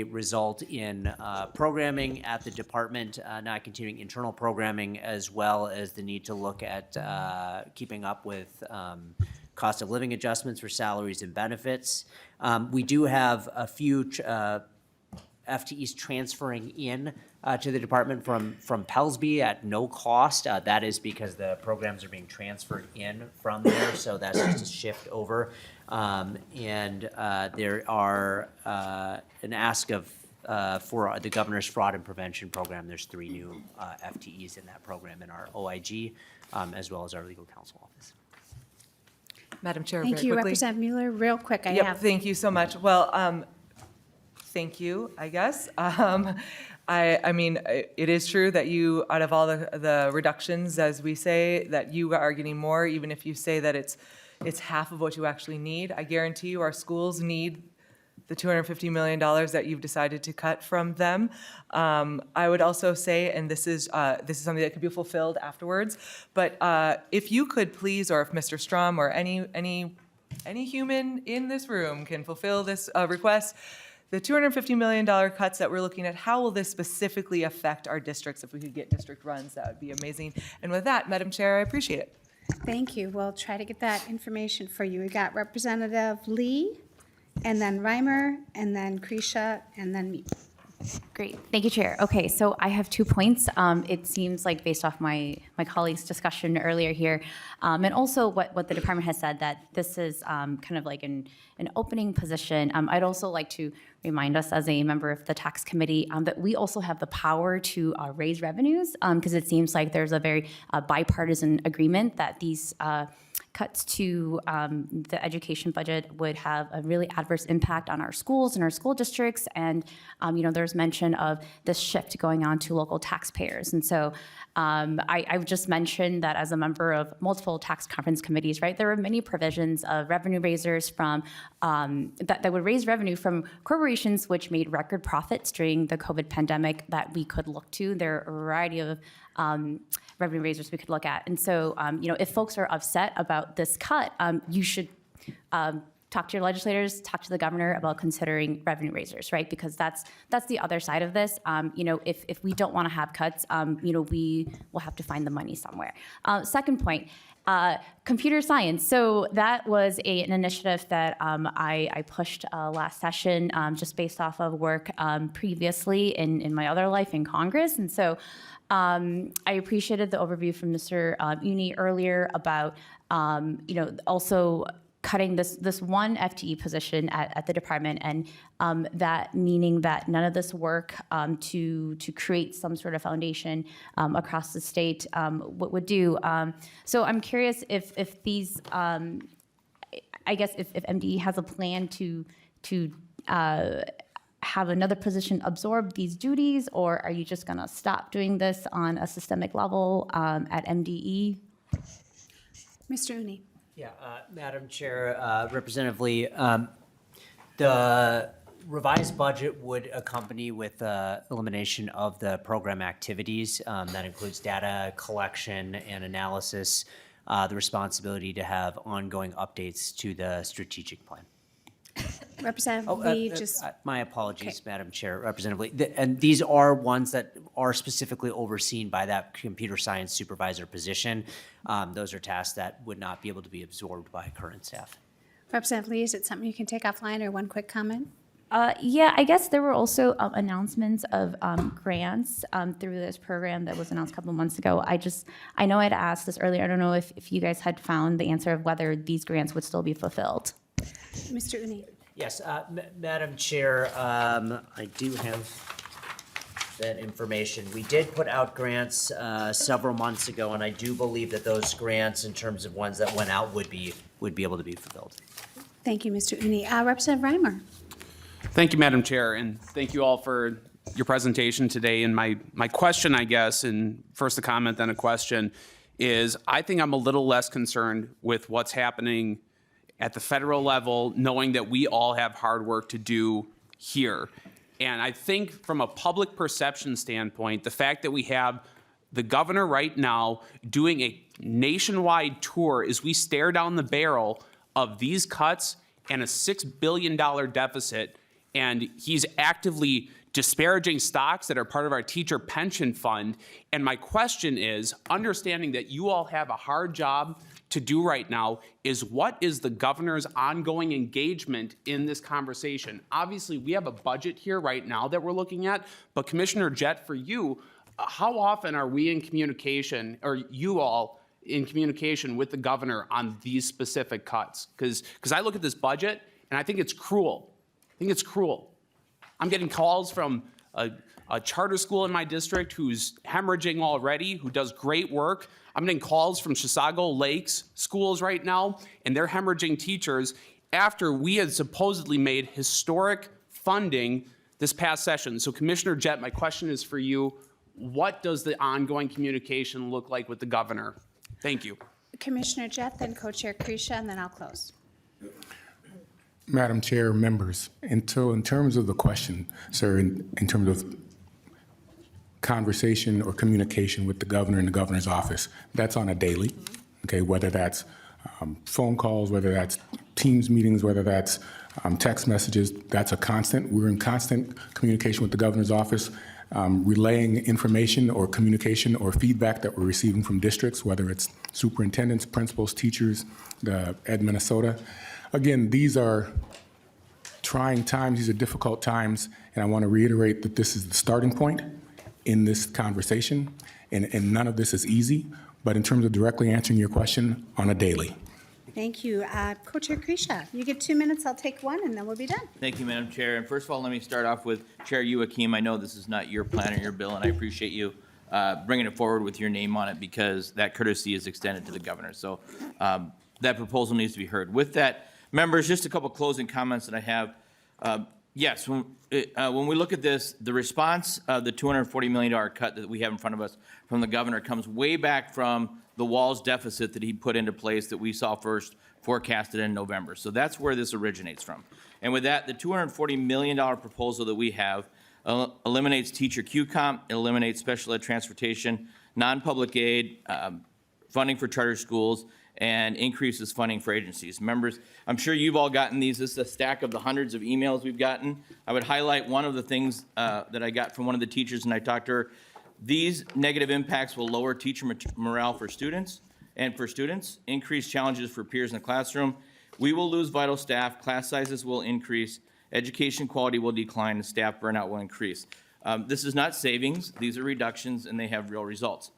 result in programming at the department, not continuing internal programming, as well as the need to look at keeping up with cost of living adjustments for salaries and benefits. We do have a few FTEs transferring in to the department from Pelsby at no cost. That is because the programs are being transferred in from there, so that's just a shift over. There are an ask of for the governor's fraud and prevention program. There's 3 new FTEs in that program in our OIG, as well as our legal counsel office. Madam Chair, Thank very you, quickly. Representative Mueller. Real quick, I Yep, have. thank you so much. Well, thank you, I guess. I mean, it is true that you, out of all the reductions, as we say, that you are getting more, even if you say that it's half of what you actually need. I guarantee you our schools need the $250 million that you've decided to cut from them. I would also say, and this is something that could be fulfilled afterwards, but if you could please, or if Mr. Strom or any human in this room can fulfill this request, the $250 million cuts that we're looking at, how will this specifically affect our districts? If we could get district runs, that would be amazing. And with that, Madam Chair, I appreciate it. Thank you. We'll try to get that information for you. We got Representative Lee, and then Reimer, and then Krisha, and then me. Great, thank you, Chair. Okay, so I have 2 points. It seems like based off my colleague's discussion earlier here, and also what the department has said, that this is kind of like an opening position. I'd also like to remind us as a member of the tax committee that we also have the power to raise revenues, because it seems like there's a very bipartisan agreement that these cuts to the education budget would have a really adverse impact on our schools and our school districts. And, there's mention of this shift going on to local taxpayers. And so I would just mention that as a member of multiple tax conference committees, right, there are many provisions of revenue raisers from that would raise revenue from corporations which made record profits during the COVID pandemic that we could look to. There are a variety of revenue raisers we could look at. And so, if folks are upset about this cut, you should talk to your legislators, talk to the governor about considering revenue raisers, right? Because that's the other side of this. If we don't want to have cuts, we will have to find the money somewhere. Second point. Computer science. So that was an initiative that I pushed last session just based off of work previously in my other life in Congress. And so I appreciated the overview from Mr. Uni earlier about, also cutting this one FTE position at the department, and that meaning that none of this work to create some sort of foundation across the state would do. So I'm curious if these, I guess if MDE has a plan to have another position absorb these duties, or are you just going to stop doing this on a systemic level at MDE? Mr. Uni. Yeah, Madam Chair, Representative Lee, the revised budget would accompany with elimination of the program activities. That includes data collection and analysis, the responsibility to have ongoing updates to the strategic plan. Representative Lee, My apologies, okay. Madam Chair, Representative Lee. And these are ones that are specifically overseen by that computer science supervisor position. Those are tasks that would not be able to be absorbed by current staff. Representative Lee, is it something you can take offline, or one quick comment? Yeah, I guess there were also announcements of grants through this program that was announced a couple of months ago. I know I'd asked this earlier. I don't know if you guys had found the answer of whether these grants would still be fulfilled. Mr. Uni. Yes, Madam Chair, I do have that information. We did put out grants several months ago, and I do believe that those grants, in terms of ones that went out, would be able to be fulfilled. Thank you, Mr. Uni. Representative Reimer. Thank you, Madam Chair, and thank you all for your presentation today. And my question, I guess, and first a comment, then a question, is I think I'm a little less concerned with what's happening at the federal level, knowing that we all have hard work to do here. And I think from a public perception standpoint, the fact that we have the governor right now doing a nationwide tour as we stare down the barrel of these cuts and a $6 billion deficit, and he's actively disparaging stocks that are part of our teacher pension fund. And my question is, understanding that you all have a hard job to do right now, is what is the governor's ongoing engagement in this conversation? Obviously, we have a budget here right now that we're looking at, but Commissioner Jett, for you, how often are we in communication, or you all in communication with the governor on these specific cuts? Because I look at this budget and I think it's cruel. I think it's cruel. I'm getting calls from a charter school in my district who's hemorrhaging already, who does great work. I'm getting calls from Chisago Lakes schools right now, and they're hemorrhaging teachers after we had supposedly made historic funding this past session. So Commissioner Jett, my question is for you. What does the ongoing communication look like with the governor? Thank you. Commissioner Jett, then Co-Chair Krisha, and then I'll close. Madam Chair, members, in terms of the question, sir, in terms of conversation or communication with the governor and the governor's office, that's on a daily, okay, whether that's phone calls, whether that's Teams meetings, whether that's text messages, that's a constant. We're in constant communication with the governor's office, relaying information or communication or feedback that we're receiving from districts, whether it's superintendents, principals, teachers, the Ed Minnesota. Again, these are trying times, these are difficult times, and I want to reiterate that this is the starting point in this conversation, and none of this is easy, but in terms of directly answering your question, on a daily. Thank you. Co-Chair Krisha, you get 2 minutes, I'll take one, and then we'll be done. Thank you, Madam Chair. And first of all, let me start off with Chair Youakim. I know this is not your plan or your bill, and I appreciate you bringing it forward with your name on it, because that courtesy is extended to the governor. So that proposal needs to be heard. With that, members, just a couple closing comments that I have. Yes, when we look at this, the response of the $240 million cut that we have in front of us from the governor comes way back from the Walls deficit that he put into place that we saw first forecasted in November. So that's where this originates from. And with that, the $240 million proposal that we have eliminates teacher Q-comp, it eliminates special ed transportation, non-public aid, funding for charter schools, and increases funding for agencies. Members, I'm sure you've all gotten these. This is a stack of the hundreds of emails we've gotten. I would highlight one of the things that I got from one of the teachers, and I talked to her. These negative impacts will lower teacher morale for students, increase challenges for peers in the classroom. We will lose vital staff, class sizes will increase, education quality will decline, and staff burnout will increase. This is not savings, these are reductions, and they have real results.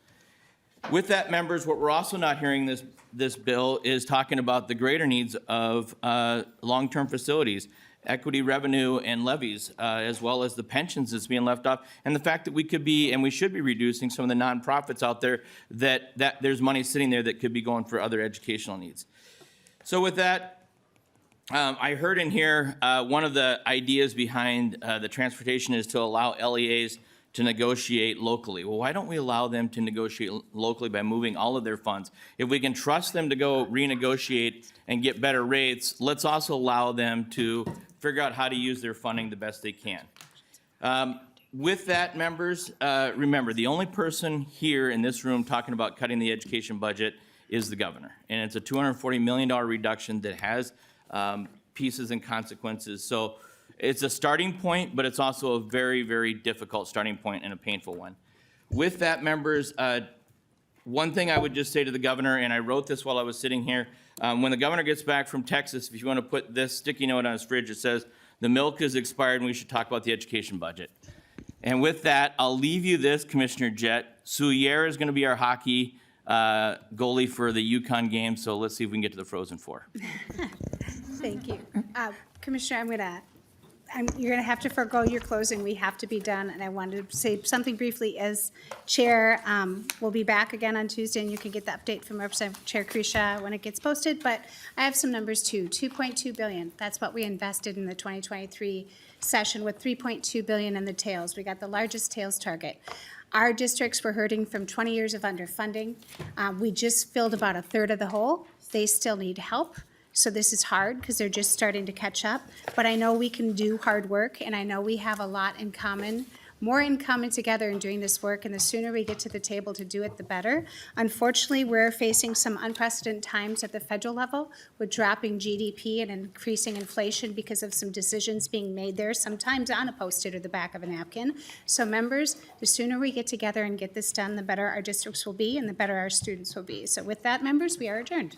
With that, members, what we're also not hearing this bill is talking about the greater needs of long-term facilities, equity revenue and levies, as well as the pensions that's being left off, and the fact that we could be and we should be reducing some of the nonprofits out there that there's money sitting there that could be going for other educational needs. So with that, I heard in here one of the ideas behind the transportation is to allow LEAs to negotiate locally. Well, why don't we allow them to negotiate locally by moving all of their funds? If we can trust them to go renegotiate and get better rates, let's also allow them to figure out how to use their funding the best they can. With that, members, remember, the only person here in this room talking about cutting the education budget is the governor. And it's a $240 million reduction that has pieces and consequences. So it's a starting point, but it's also a very, very difficult starting point and a painful one. With that, members, one thing I would just say to the governor, and I wrote this while I was sitting here, when the governor gets back from Texas, if you want to put this sticky note on his fridge, it says, the milk is expired, and we should talk about the education budget. And with that, I'll leave you this, Commissioner Jett. Soulier is going to be our hockey goalie for the UConn game, so let's see if we can get to the Frozen Four. Thank you. Commissioner, you're going to have to forego your closing. We have to be done, and I wanted to say something briefly as chair. We'll be back again on Tuesday, and you can get the update from Representative Chair Krisha when it gets posted, but I have some numbers too. $2.2 billion, that's what we invested in the 2023 session with $3.2 billion in the tails. We got the largest tails target. Our districts were hurting from 20 years of underfunding. We just filled about a third of the hole. They still need help. So this is hard because they're just starting to catch up. But I know we can do hard work, and I know we have a lot in common, more in common together in doing this work, and the sooner we get to the table to do it, the better. Unfortunately, we're facing some unprecedented times at the federal level with dropping GDP and increasing inflation because of some decisions being made there, sometimes on a Post-it or the back of a napkin. So members, the sooner we get together and get this done, the better our districts will be and the better our students will be. So with that, members, we are adjourned.